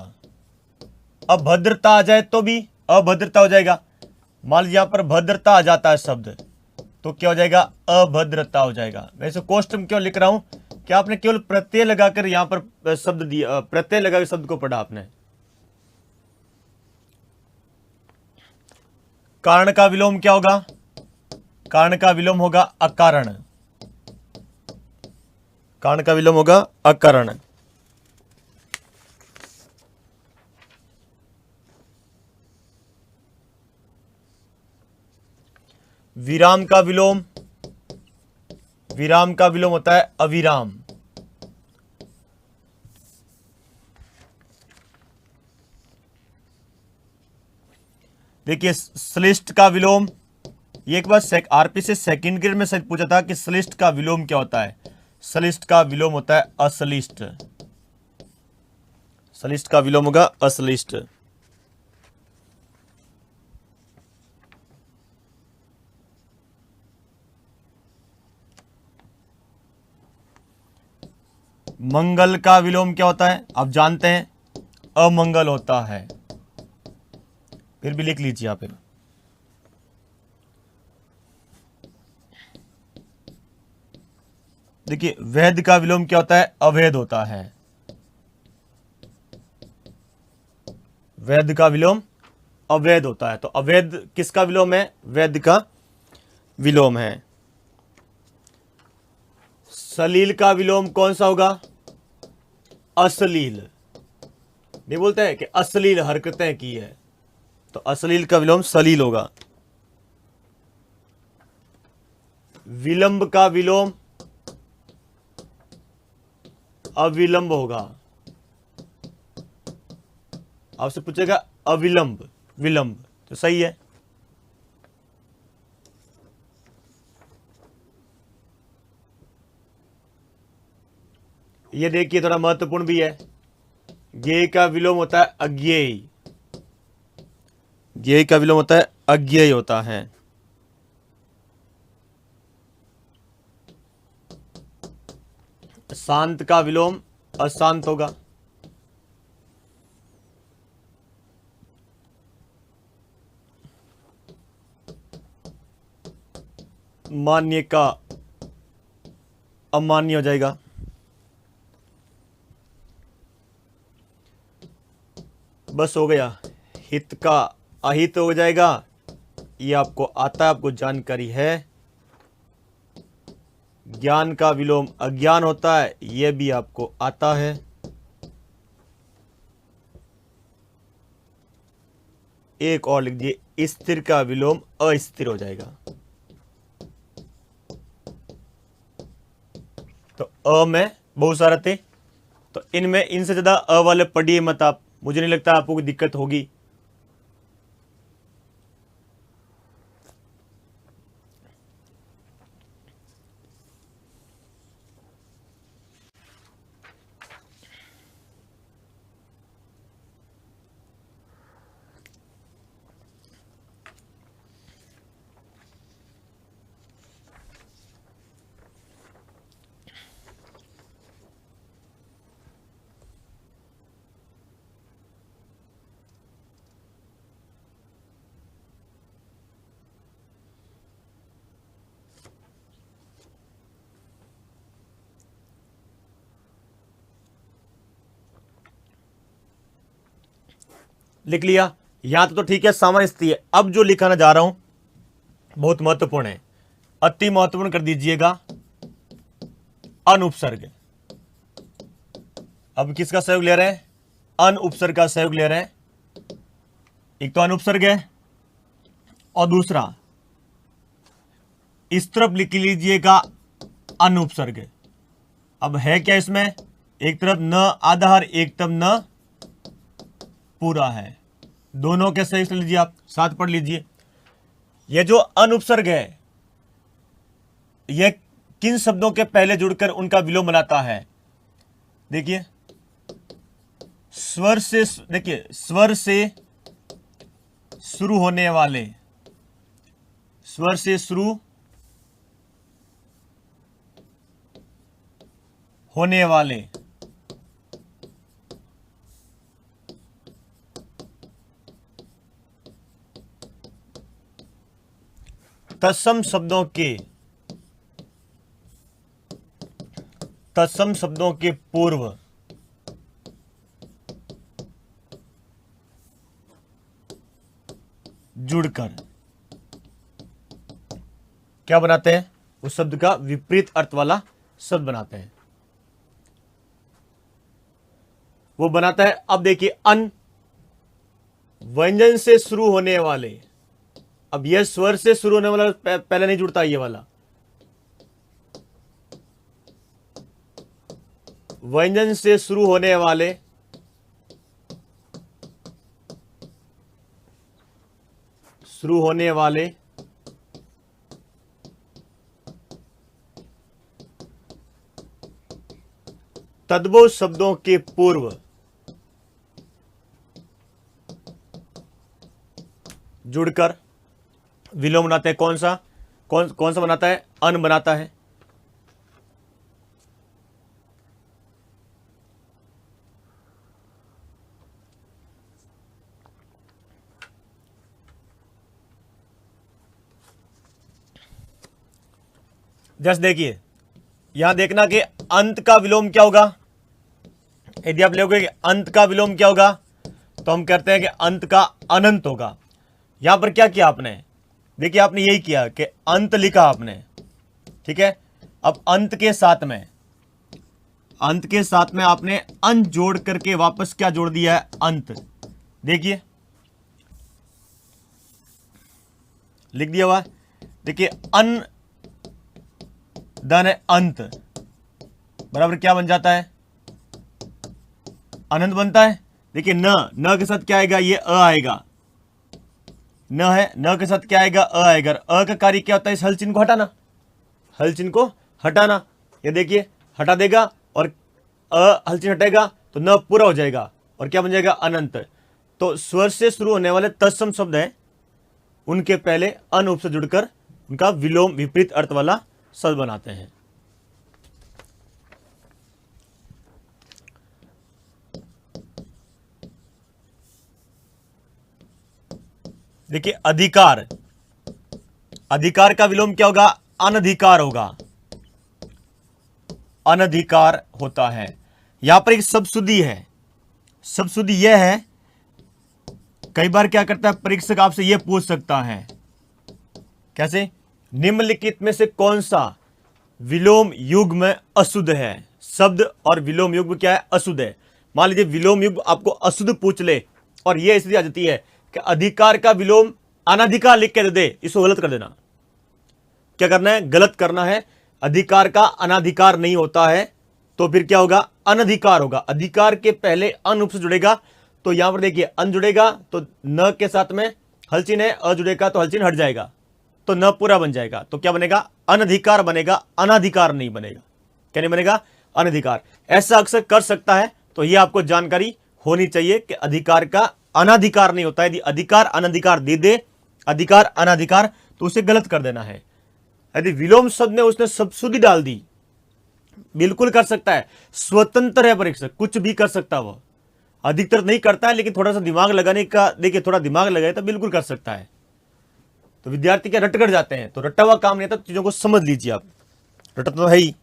अभद्रता आ जाए तो भी अभद्रता हो जाएगा। मान लीजिए यहां पर भद्रता आ जाता है शब्द, तो क्या हो जाएगा? अभद्रता हो जाएगा। वैसे कोष्ठ में क्यों लिख रहा हूं कि आपने केवल प्रत्यय लगाकर यहां पर शब्द दिया, प्रत्यय लगाकर शब्द को पढ़ा आपने। कारण का विलोम क्या होगा? कारण का विलोम होगा अकारण। कारण का विलोम होगा अकारण। विराम का विलोम, विराम का विलोम होता है अविराम। देखिए श्लिष्ट का विलोम, ये एक बार आरपी से सेकंड ग्रेड में पूछा था कि श्लिष्ट का विलोम क्या होता है। सलिष्ट का विलोम होता है असलिष्ट। सलिष्ट का विलोम होगा असलिष्ट। मंगल का विलोम क्या होता है आप जानते हैं, अमंगल होता है। फिर भी लिख लीजिए आप। देखिए वैध का विलोम क्या होता है, अवैध होता है। वैध का विलोम अवैध होता है। तो अवैध किसका विलोम है, वैध का विलोम है। सलील का विलोम कौन सा होगा, अश्लील। नहीं बोलते हैं कि अश्लील हरकतें की है, तो अश्लील का विलोम सलील होगा। विलंब का विलोम अविलंब होगा। आपसे पूछेगा अविलंब, विलंब, तो सही है। ये देखिए थोड़ा महत्वपूर्ण भी है। ज्ञेय का विलोम होता है अज्ञेय। ज्ञेय का विलोम होता है अज्ञेय होता है। शांत का विलोम अशांत होगा। मान्य का अमान्य हो जाएगा। बस हो गया। हित का अहित हो जाएगा। ये आपको आता है, आपको जानकारी है। ज्ञान का विलोम अज्ञान होता है, यह भी आपको आता है। एक और लिख दिए, स्थिर का विलोम अस्थिर हो जाएगा। तो अ में बहुत सारे थे, तो इनमें इनसे ज्यादा अ वाले पढ़िए मत आप, मुझे नहीं लगता आपको कोई दिक्कत होगी। लिख लिया, यहां तो ठीक है, सामान्य स्थिति है। अब जो लिखाना जा रहा हूं बहुत महत्वपूर्ण है, अति महत्वपूर्ण कर दीजिएगा। अनुपसर्ग। अब किसका सहयोग ले रहे हैं, अनुपसर्ग का सहयोग ले रहे हैं। एक तो अनुपसर्ग है और दूसरा इस तरफ लिख लीजिएगा अनुपसर्ग। अब है क्या इसमें, एक तरफ न आधा और एक तरफ न पूरा है, दोनों के सही से लीजिए, आप साथ पढ़ लीजिए। यह जो अनुपसर्ग है यह किन शब्दों के पहले जुड़कर उनका विलोम बनाता है। देखिए स्वर से, देखिए स्वर से शुरू होने वाले, स्वर से शुरू होने वाले तत्सम शब्दों के पूर्व जुड़कर क्या बनाते हैं, उस शब्द का विपरीत अर्थ वाला शब्द बनाते हैं। वो बनाता है, अब देखिए अन, व्यंजन से शुरू होने वाले। अब यह स्वर से शुरू होने वाला पहले नहीं जुड़ता, ये वाला व्यंजन से शुरू होने वाले तद्भव शब्दों के पूर्व जुड़कर विलोम बनाते हैं। कौन सा बनाता है? अन बनाता है। जस्ट देखिए, यहां देखना कि अंत का विलोम क्या होगा। यदि आप लोगे कि अंत का विलोम क्या होगा, तो हम कहते हैं कि अंत का अनंत होगा। यहां पर क्या किया आपने? देखिए, आपने यही किया कि अंत लिखा आपने, ठीक है। अब अंत के साथ में आपने अन जोड़ करके वापस क्या जोड़ दिया है? अंत। देखिए, लिख दिया हुआ। देखिए, अन धन है अंत बराबर क्या बन जाता है? अनंत बनता है। देखिए, न के साथ क्या आएगा? ये अ आएगा। न है, न के साथ क्या आएगा? अ आएगा। अ का कार्य क्या होता है? इस हल चिन्ह को हटाना, ये देखिए, हटा देगा और अ हल चिन्ह हटेगा तो न पूरा हो जाएगा और क्या बन जाएगा? अनंत। तो स्वर से शुरू होने वाले तत्सम शब्द हैं, उनके पहले अन उपसर्ग जुड़कर उनका विलोम विपरीत अर्थ वाला शब्द बनाते हैं। देखिए, अधिकार का विलोम क्या होगा? अनधिकार होगा। अनधिकार होता है। यहां पर एक शब्दशुद्धि है। शब्दशुद्धि यह है, कई बार क्या करता है परीक्षक आपसे यह पूछ सकता है, कैसे? निम्नलिखित में से कौन सा विलोम युग्म अशुद्ध है? शब्द और विलोम युग्म क्या है? अशुद्ध है। मान लीजिए विलोम युग्म आपको अशुद्ध पूछ ले और यह स्थिति आ जाती है कि अधिकार का विलोम अनधिकार लिख के दे दे, इसको गलत कर देना। क्या करना है? गलत करना है। अधिकार का अनाधिकार नहीं होता है, तो फिर क्या होगा? अनधिकार होगा। अधिकार के पहले अन उपसर्ग जुड़ेगा, तो यहां पर देखिए अन जुड़ेगा तो न के साथ में हल चिन्ह है, अ जुड़ेगा तो हल चिन्ह हट जाएगा, तो न पूरा बन जाएगा। तो क्या बनेगा? अनधिकार बनेगा, अनाधिकार नहीं बनेगा। क्या नहीं बनेगा? अनधिकार। ऐसा अक्सर कर सकता है, तो यह आपको जानकारी होनी चाहिए कि अधिकार का अनाधिकार नहीं होता है। यदि अधिकार अनाधिकार दे दे, अधिकार अनाधिकार, तो उसे गलत कर देना है। यदि विलोम शब्द ने उसने शब्दशुद्धि डाल दी, बिल्कुल कर सकता है, स्वतंत्र है परीक्षक, कुछ भी कर सकता है। वह अधिकतर नहीं करता है, लेकिन थोड़ा सा दिमाग लगाने का, देखिए थोड़ा दिमाग लगाए तो बिल्कुल कर सकता है। तो विद्यार्थी क्या रट कर जाते हैं, तो रटा हुआ काम नहीं था। चीजों को समझ लीजिए आप, रटा तो है ही।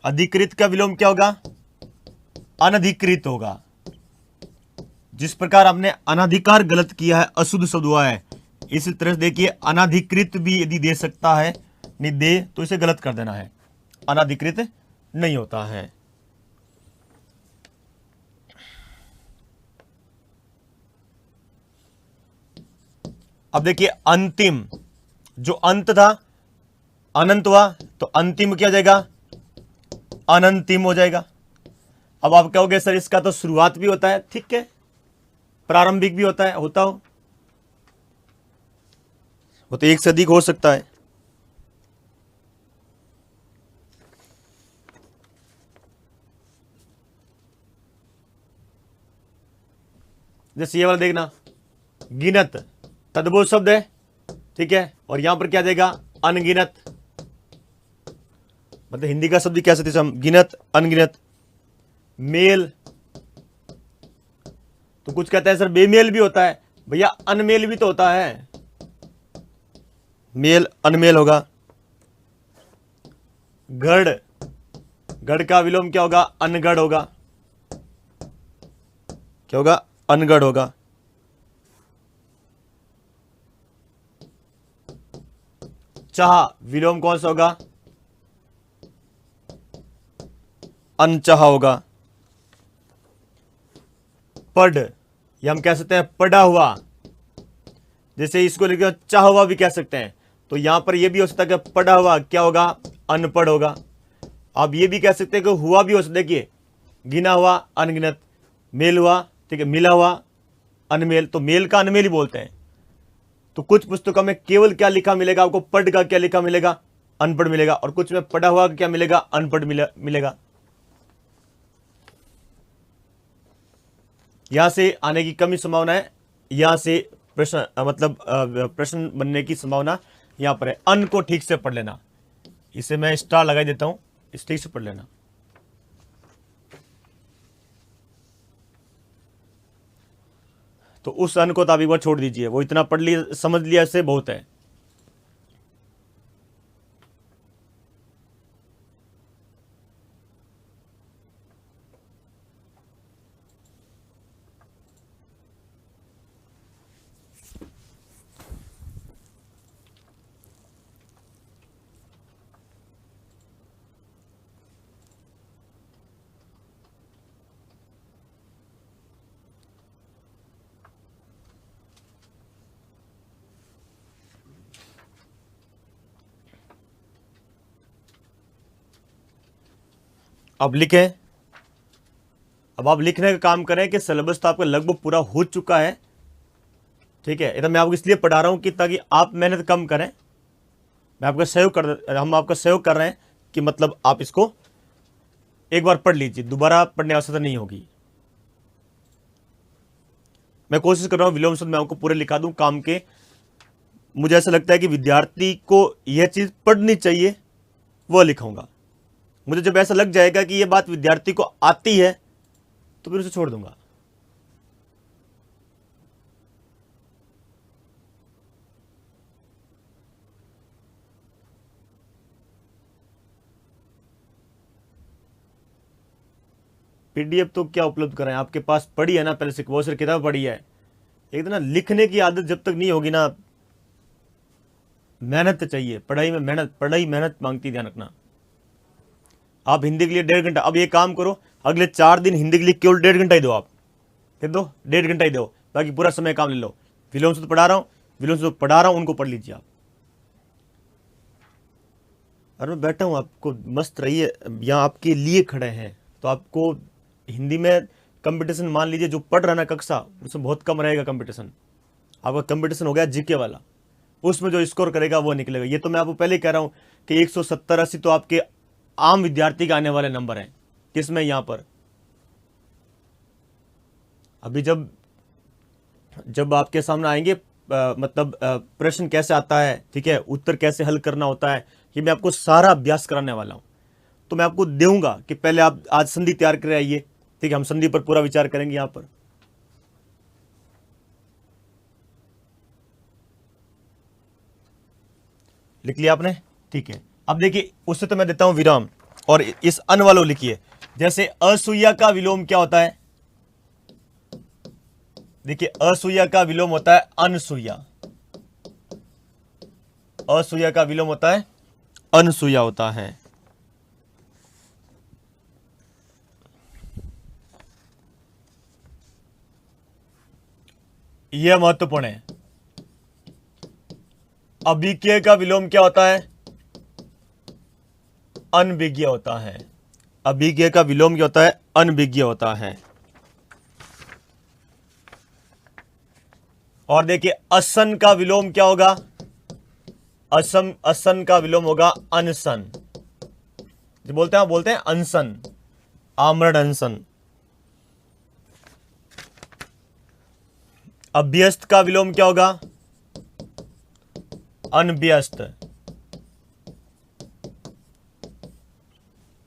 अधिकृत का विलोम क्या होगा? अनधिकृत होगा। जिस प्रकार आपने अनाधिकार गलत किया है, अशुद्ध शब्द हुआ है, इसी तरह से देखिए अनाधिकृत भी यदि दे सकता है, नहीं दे तो इसे गलत कर देना है। अनाधिकृत नहीं होता है। अब देखिए, अंतिम, जो अंत था अनंत हुआ, तो अंतिम क्या हो जाएगा? अनंतिम हो जाएगा। अब आप कहोगे सर इसका तो शुरुआत भी होता है, ठीक है, प्रारंभिक भी होता है, होता हो, वो तो एक से अधिक हो सकता है। जैसे ये वाला देखना, गिनत तद्भव शब्द है, ठीक है, और यहां पर क्या देगा? अनगिनत। मतलब हिंदी का शब्द क्या सकते हम? गिनत, अनगिनत। मेल, तो कुछ कहता है सर बेमेल भी होता है। भैया अनमेल भी तो होता है, मेल अनमेल होगा। गढ़ का विलोम क्या होगा? अनगढ़ होगा। क्या होगा? अनगढ़ होगा। चाह विलोम कौन सा होगा? अनचाह होगा। पढ़, ये हम कह सकते हैं पढ़ा हुआ, जैसे इसको लिखा चाह हुआ भी कह सकते हैं। तो यहां पर यह भी हो सकता है कि पढ़ा हुआ क्या होगा? अनपढ़ होगा। आप ये भी कह सकते हैं कि हुआ भी हो सकता है, देखिए गिना हुआ अनगिनत, मेल हुआ, ठीक है, मिला हुआ अनमेल, तो मेल का अनमेल ही बोलते हैं। तो कुछ पुस्तकों में केवल क्या लिखा मिलेगा आपको, पढ़ का क्या लिखा मिलेगा, अनपढ़ मिलेगा, और कुछ में पढ़ा हुआ क्या मिलेगा, अनपढ़ मिलेगा। यहां से आने की कमी संभावना है, यहां से प्रश्न मतलब प्रश्न बनने की संभावना यहां पर है। अन को ठीक से पढ़ लेना, इसे मैं स्टार लगा देता हूं, इस ठीक से पढ़ लेना। तो उस अन को तो आप एक बार छोड़ दीजिए, वो इतना पढ़ लिया समझ लिया इससे बहुत है। अब लिखें, अब आप लिखने का काम करें कि सिलेबस तो आपका लगभग पूरा हो चुका है, ठीक है। ये तो मैं आपको इसलिए पढ़ा रहा हूं कि ताकि आप मेहनत कम करें, मैं आपका सहयोग कर हम आपका सहयोग कर रहे हैं कि मतलब आप इसको एक बार पढ़ लीजिए, दोबारा पढ़ने की आवश्यकता नहीं होगी। मैं कोशिश कर रहा हूं विलोम शब्द मैं आपको पूरे लिखा दूं काम के। मुझे ऐसा लगता है कि विद्यार्थी को यह चीज पढ़नी चाहिए, वह लिखूंगा। मुझे जब ऐसा लग जाएगा कि यह बात विद्यार्थी को आती है तो फिर उसे छोड़ दूंगा। पीडीएफ तो क्या उपलब्ध कराएं, आपके पास पड़ी है ना पहले से, बहुत सारी किताब पड़ी है। एक दिन ना लिखने की आदत जब तक नहीं होगी ना, मेहनत चाहिए, पढ़ाई में मेहनत, पढ़ाई मेहनत मांगती, ध्यान रखना। आप हिंदी के लिए 1.5 घंटा, अब ये काम करो, अगले 4 दिन हिंदी के लिए केवल 1.5 घंटा ही दो, आप फिर दो 1.5 घंटा ही दो, बाकी पूरा समय काम ले लो। विलोम से तो पढ़ा रहा हूँ, विलोम से तो पढ़ा रहा हूँ, उनको पढ़ लीजिए आप। अरे मैं बैठा हूँ, आपको मस्त रहिए, यहाँ आपके लिए खड़े हैं, तो आपको हिंदी में कंपटीशन मान लीजिए जो पढ़ रहा ना कक्षा, उसमें बहुत कम रहेगा कंपटीशन। आपका कंपटीशन हो गया जीके वाला, उसमें जो स्कोर करेगा वो निकलेगा। ये तो मैं आपको पहले ही कह रहा हूँ कि 170-80 तो आपके आम विद्यार्थी के आने वाले नंबर हैं। किसमें, यहाँ पर। अभी जब जब आपके सामने आएंगे मतलब प्रश्न कैसे आता है, ठीक है, उत्तर कैसे हल करना होता है, ये मैं आपको सारा अभ्यास कराने वाला हूं। तो मैं आपको दूंगा कि पहले आप आज संधि तैयार कर आइए, ठीक है, हम संधि पर पूरा विचार करेंगे। यहां पर लिख लिया आपने, ठीक है। अब देखिए, उससे तो मैं देता हूं विराम, और इस अन वालों लिखिए। जैसे असुइया का विलोम क्या होता है, देखिए असुइया का विलोम होता है अनसुइया, असुइया का विलोम होता है अनसुइया होता है। यह महत्वपूर्ण है। अभिज्ञ का विलोम क्या होता है, अनभिज्ञ होता है। अभिज्ञ का विलोम क्या होता है, अनभिज्ञ होता है। और देखिए असन का विलोम क्या होगा, असन का विलोम होगा अनसन। जो बोलते हैं अनसन, आमरण अनसन। अभ्यस्त का विलोम क्या होगा, अनभ्यस्त।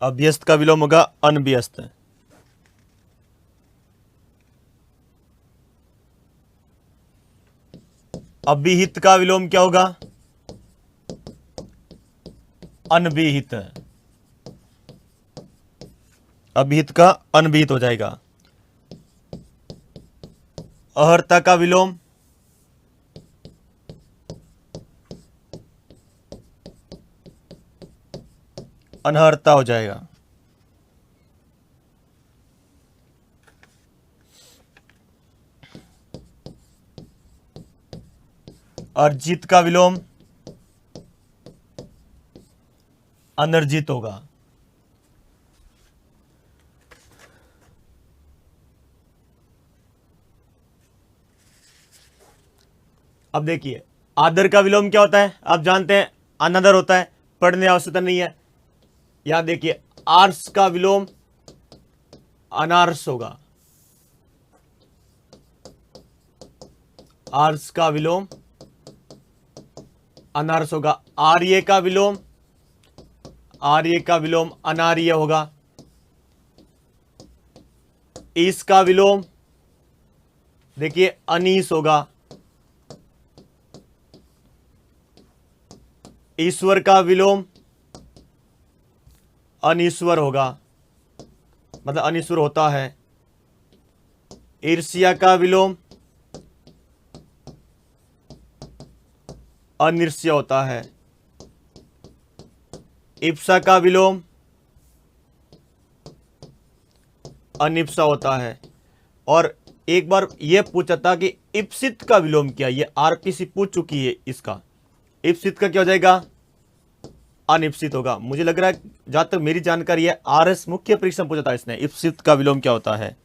अभ्यस्त का विलोम होगा अनभ्यस्त। अभिहित का विलोम क्या होगा, अनभिहित। अभिहित का अनभिहित हो जाएगा। अहर्ता का विलोम अनहर्ता हो जाएगा। अर्जित का विलोम अनर्जित होगा। अब देखिए आदर का विलोम क्या होता है आप जानते हैं, अनादर होता है, पढ़ने की आवश्यकता नहीं है। यहां देखिए आर्स का विलोम अनार्स होगा, आर्स का विलोम अनार्स होगा। आर्य का विलोम, आर्य का विलोम अनार्य होगा। ईस का विलोम देखिए अनीस होगा। ईश्वर का विलोम अनीश्वर होगा, मतलब अनीश्वर होता है। ईर्ष्या का विलोम अनिर्ष्य होता है। इप्सा का विलोम अनिप्सा होता है। और एक बार यह पूछा था कि इप्सित का विलोम क्या, ये आरपीसी पूछ चुकी है इसका। इप्सित का क्या हो जाएगा, अनिप्सित होगा। मुझे लग रहा है जहां तक मेरी जानकारी है आरएस मुख्य परीक्षा में पूछा था इसने, इप्सित का विलोम क्या होता है।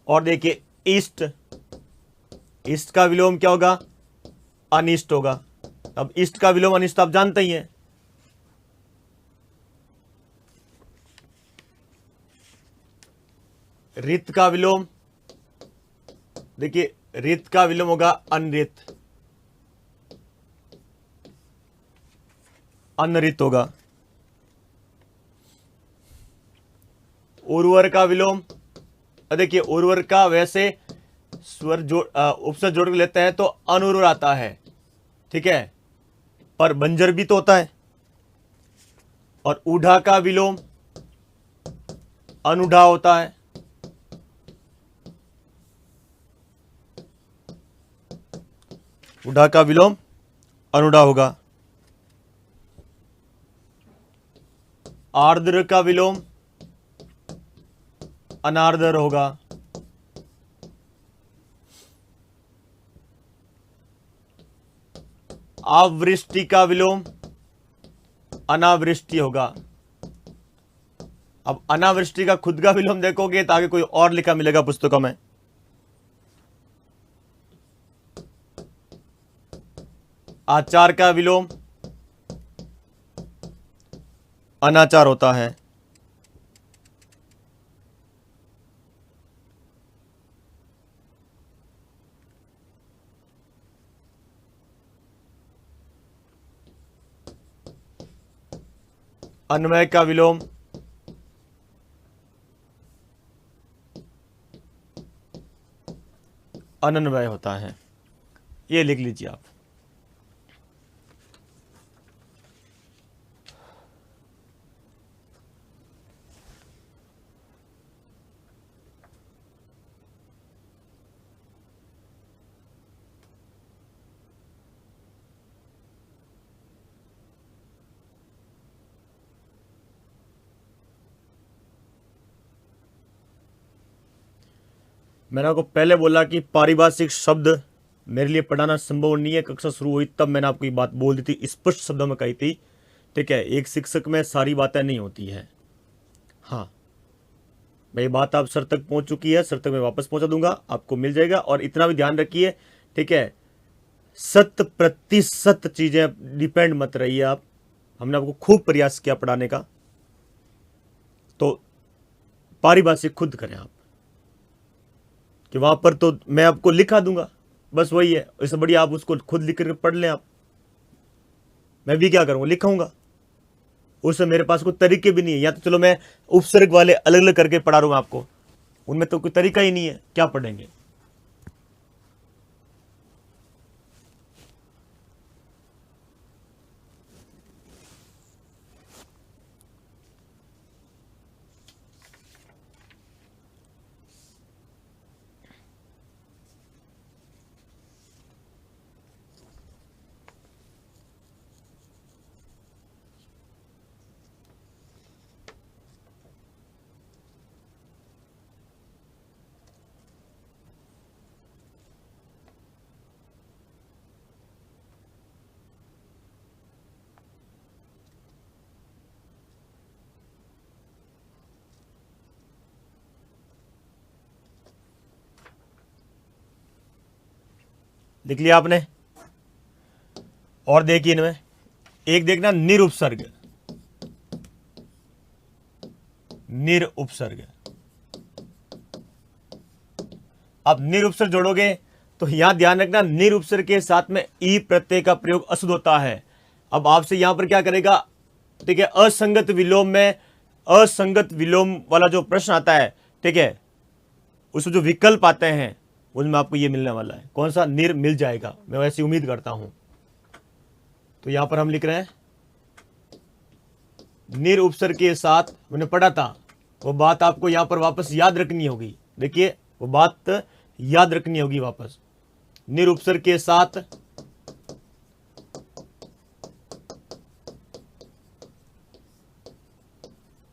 और देखिए ईस्ट, ईस्ट का विलोम क्या होगा, अनिष्ट होगा। अब ईस्ट का विलोम अनिष्ट आप जानते ही हैं। रित का विलोम देखिए, रित का विलोम होगा अनरित, अनरित होगा। उर्वर का विलोम देखिए, उर्वर का वैसे स्वर जोड़ उपसर्ग जोड़ के लेते हैं तो अनुर्वर आता है, ठीक है, पर बंजर भी तो होता है। और ऊढ़ा का विलोम अनुढ़ा होता है। ऊढ़ा का विलोम अनुढ़ा होगा। आर्द्र का विलोम अनार्द्र होगा। आवृष्टि का विलोम अनावृष्टि होगा। अब अनावृष्टि का खुद का विलोम देखोगे तो आगे कोई और लिखा मिलेगा पुस्तकों में। आचार का विलोम अनाचार होता है। अन्वय का विलोम अनन्वय होता है। ये लिख लीजिए आप। मैंने आपको पहले बोला कि पारिभाषिक शब्द मेरे लिए पढ़ाना संभव नहीं है। कक्षा शुरू हुई तब मैंने आपको ये बात बोल दी थी, स्पष्ट शब्दों में कही थी, ठीक है। एक शिक्षक में सारी बातें नहीं होती है। हाँ, मैं ये बात आप सर तक पहुंच चुकी है, सर तक मैं वापस पहुंचा दूंगा, आपको मिल जाएगा। और इतना भी ध्यान रखिए, ठीक है, 100% चीजें डिपेंड मत रहिए आप। हमने आपको खूब प्रयास किया पढ़ाने का, तो पारिभाषिक खुद करें आप, कि वहां पर तो मैं आपको लिखा दूंगा, बस वही है। इससे बढ़िया आप उसको खुद लिख करके पढ़ लें आप। मैं भी क्या करूंगा, लिखाऊंगा। उससे मेरे पास कोई तरीके भी नहीं है। या तो चलो मैं उपसर्ग वाले अलग अलग करके पढ़ा रहा हूं आपको, उनमें तो कोई तरीका ही नहीं है, क्या पढ़ेंगे। लिख लिया आपने। और देखिए इनमें एक देखना निरुपसर्ग, निरुपसर्ग। अब निरुपसर्ग जोड़ोगे तो यहां ध्यान रखना निरुपसर्ग के साथ में ई प्रत्यय का प्रयोग अशुद्ध होता है। अब आपसे यहां पर क्या करेगा, ठीक है, असंगत विलोम में असंगत विलोम वाला जो प्रश्न आता है, ठीक है, उसमें जो विकल्प आते हैं उनमें आपको ये मिलने वाला है। कौन सा? निर मिल जाएगा, मैं वैसी उम्मीद करता हूं। तो यहां पर हम लिख रहे हैं निर उपसर्ग के साथ, मैंने पढ़ा था वो बात आपको यहां पर वापस याद रखनी होगी। देखिए वो बात याद रखनी होगी वापस। निर उपसर्ग के साथ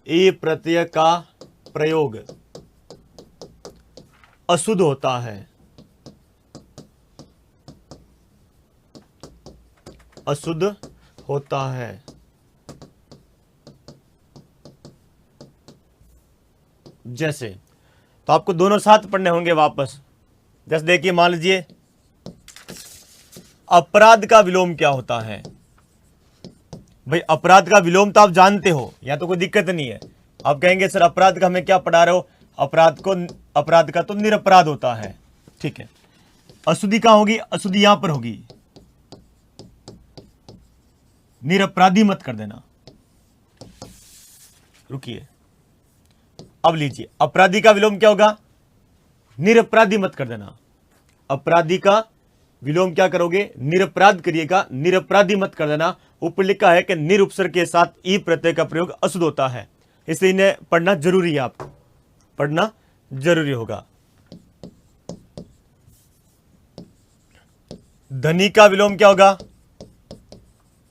ए प्रत्यय का प्रयोग अशुद्ध होता है, अशुद्ध होता है। जैसे, तो आपको दोनों साथ पढ़ने होंगे वापस। जैसे देखिए, मान लीजिए अपराध का विलोम क्या होता है। भाई अपराध का विलोम तो आप जानते हो, या तो कोई दिक्कत नहीं है। आप कहेंगे सर अपराध का हमें क्या पढ़ा रहे हो, अपराध का तो निरपराध होता है, ठीक है। अशुद्धि कहां होगी? अशुद्धि यहां पर होगी, निरपराधी मत कर देना। रुकिए, अब लीजिए अपराधी का विलोम क्या होगा? निरपराधी मत कर देना। अपराधी का विलोम क्या करोगे? निरपराध करिएगा, निरपराधी मत कर देना। ऊपर लिखा है कि निरुपसर्ग के साथ ई प्रत्यय का प्रयोग अशुद्ध होता है, इसलिए इन्हें पढ़ना जरूरी है, आपको पढ़ना जरूरी होगा। धनी का विलोम क्या होगा?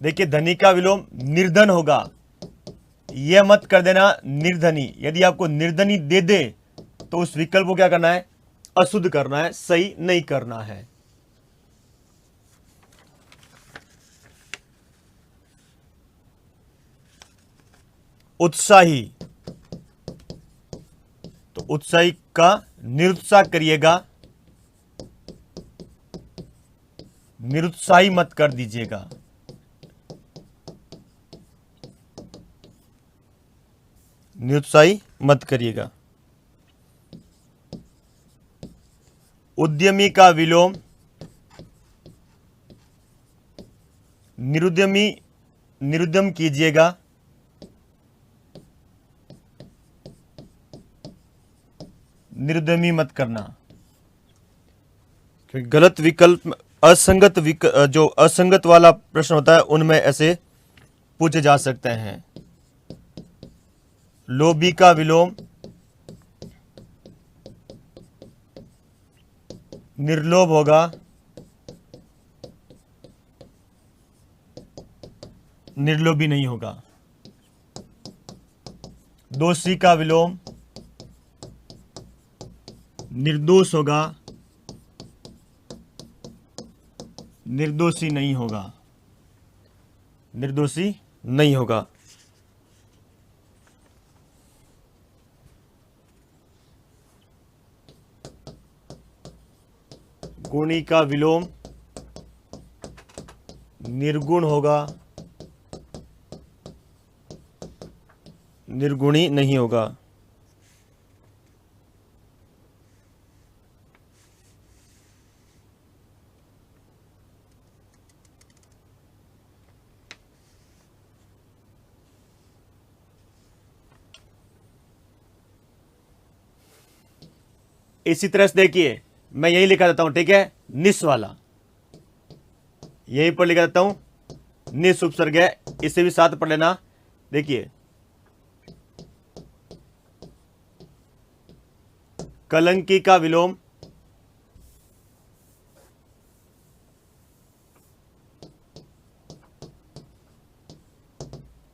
देखिए धनी का विलोम निर्धन होगा, यह मत कर देना निर्धनी। यदि आपको निर्धनी दे दे तो उस विकल्प को क्या करना है? अशुद्ध करना है, सही नहीं करना है। उत्साही, तो उत्साही का निरुत्साह करिएगा, निरुत्साही मत कर दीजिएगा। निरुत्साही मत करिएगा। उद्यमी का विलोम निरुद्यमी, निरुद्यम कीजिएगा। निरुद्यमी मत करना, क्योंकि गलत विकल्प, जो असंगत वाला प्रश्न होता है उनमें ऐसे पूछे जा सकते हैं। लोभी का विलोम निर्लोभ होगा, निर्लोभी नहीं होगा। दोषी का विलोम निर्दोष होगा, निर्दोषी नहीं होगा, निर्दोषी नहीं होगा। गुणी का विलोम निर्गुण होगा, निर्गुणी नहीं होगा। इसी तरह से देखिए, मैं यही लिखा देता हूं, ठीक है, निस वाला यहीं पर लिखा देता हूं, निस उपसर्ग है, इसे भी साथ पढ़ लेना। देखिए कलंकी का विलोम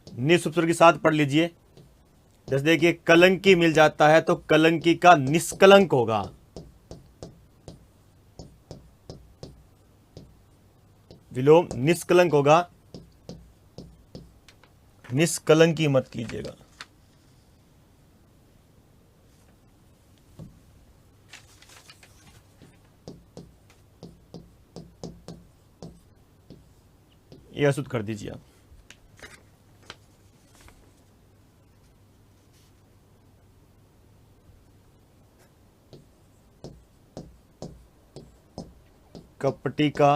निस उपसर्ग के साथ पढ़ लीजिए। जैसे देखिए कलंकी मिल जाता है तो कलंकी का निष्कलंक होगा, विलोम निष्कलंक होगा, निष्कलंकी मत कीजिएगा। ये अशुद्ध कर दीजिए आप। कपटी का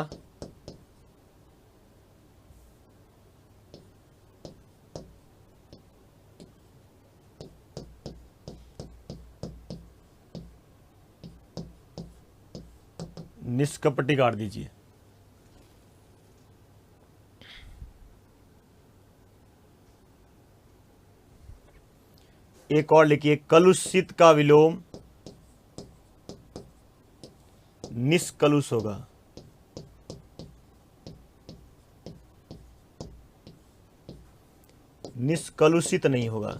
निष्कपटी काट दीजिए। एक और लिखिए, कलुषित का विलोम निष्कलुष होगा। निष्कलुषित नहीं होगा।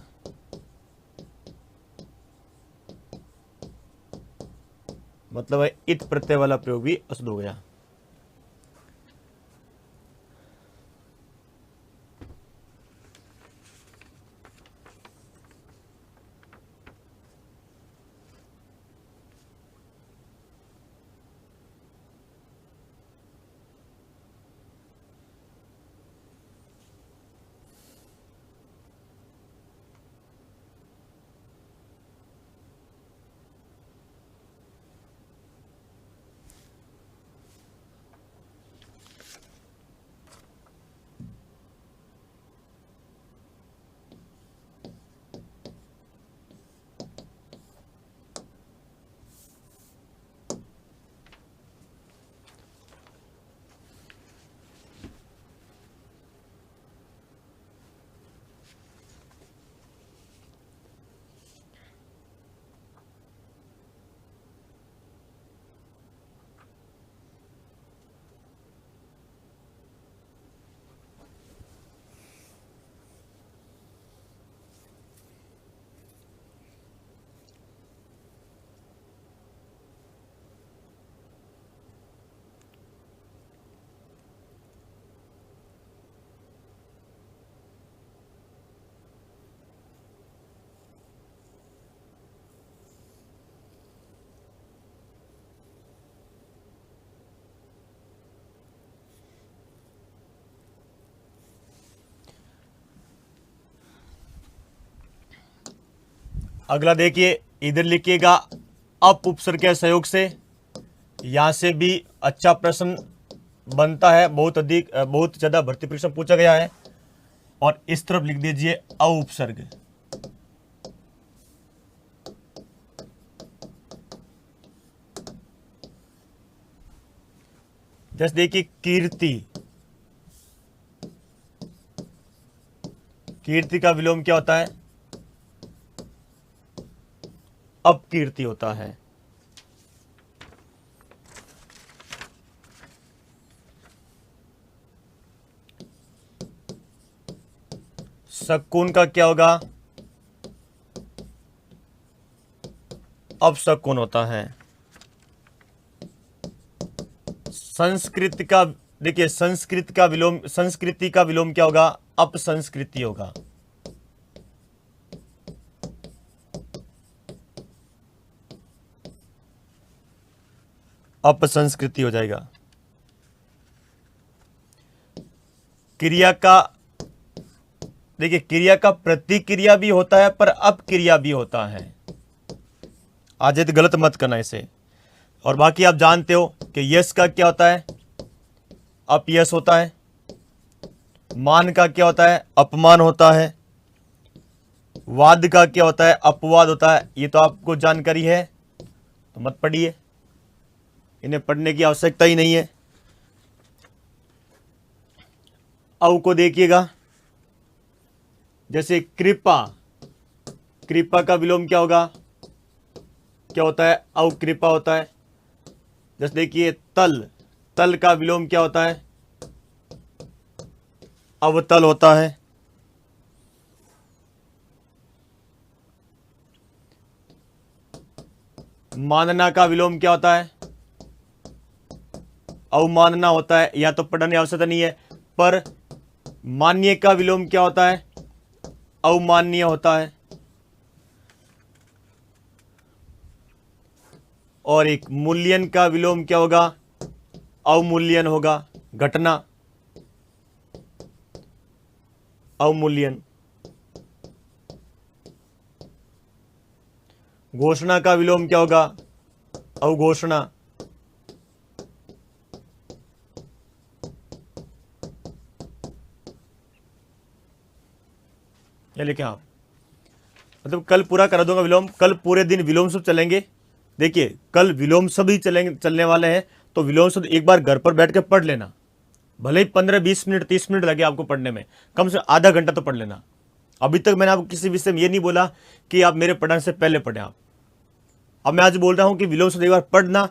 मतलब है इत प्रत्यय वाला प्रयोग भी अशुद्ध हो गया। अगला देखिए, इधर लिखिएगा अप उपसर्ग के सहयोग से। यहां से भी अच्छा प्रश्न बनता है, बहुत ज्यादा भर्ती परीक्षा पूछा गया है। और इस तरफ लिख दीजिए अ उपसर्ग। जैसे देखिए कीर्ति, कीर्ति का विलोम क्या होता है? अपकीर्ति होता है। शकुन का क्या होगा? अपशकुन होता है। संस्कृत का देखिए, संस्कृति का विलोम क्या होगा? अपसंस्कृति होगा। अपसंस्कृति हो जाएगा। क्रिया का देखिए, क्रिया का प्रतिक्रिया भी होता है पर अपक्रिया भी होता है। आज तो गलत मत करना इसे। और बाकी आप जानते हो कि यश का क्या होता है? अपयश होता है। मान का क्या होता है? अपमान होता है। वाद का क्या होता है? अपवाद होता है। ये तो आपको जानकारी है, तो मत पढ़िए, इन्हें पढ़ने की आवश्यकता ही नहीं है। अव को देखिएगा, जैसे कृपा, कृपा का विलोम क्या होगा? क्या होता है? अव कृपा होता है। जैसे देखिए तल, तल का विलोम क्या होता है? अवतल होता है। मानना का विलोम क्या होता है? अवमानना होता है। या तो पढ़ने की आवश्यकता नहीं है, पर मान्य का विलोम क्या होता है? अवमान्य होता है। और एक मूल्यन का विलोम क्या होगा? अवमूल्यन होगा। घटना। अवमूल्यन। घोषणा का विलोम क्या होगा? अवघोषणा। ये लिखे आप, मतलब कल पूरा करा दूंगा विलोम। कल पूरे दिन विलोम शब्द चलेंगे। देखिए कल विलोम शब्द ही चलने वाले हैं, तो विलोम शब्द एक बार घर पर बैठ के पढ़ लेना। भले ही 15-20 मिनट 30 मिनट लगे आपको पढ़ने में, कम से आधा घंटा तो पढ़ लेना। अभी तक मैंने आपको किसी विषय में ये नहीं बोला कि आप मेरे पढ़ने से पहले पढ़ें आप। अब मैं आज बोल रहा हूं कि विलोम शब्द एक बार पढ़ना,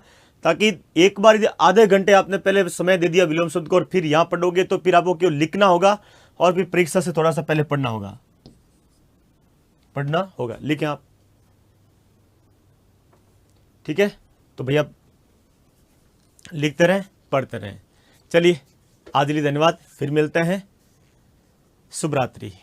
ताकि एक बार यदि आधे घंटे आपने पहले समय दे दिया विलोम शब्द को और फिर यहां पढ़ोगे तो फिर आपको केवल लिखना होगा और फिर परीक्षा से थोड़ा सा पहले पढ़ना होगा। लिखें आप, ठीक है? तो भैया लिखते रहें, पढ़ते रहें। चलिए आज के लिए धन्यवाद, फिर मिलते हैं। शुभ रात्रि।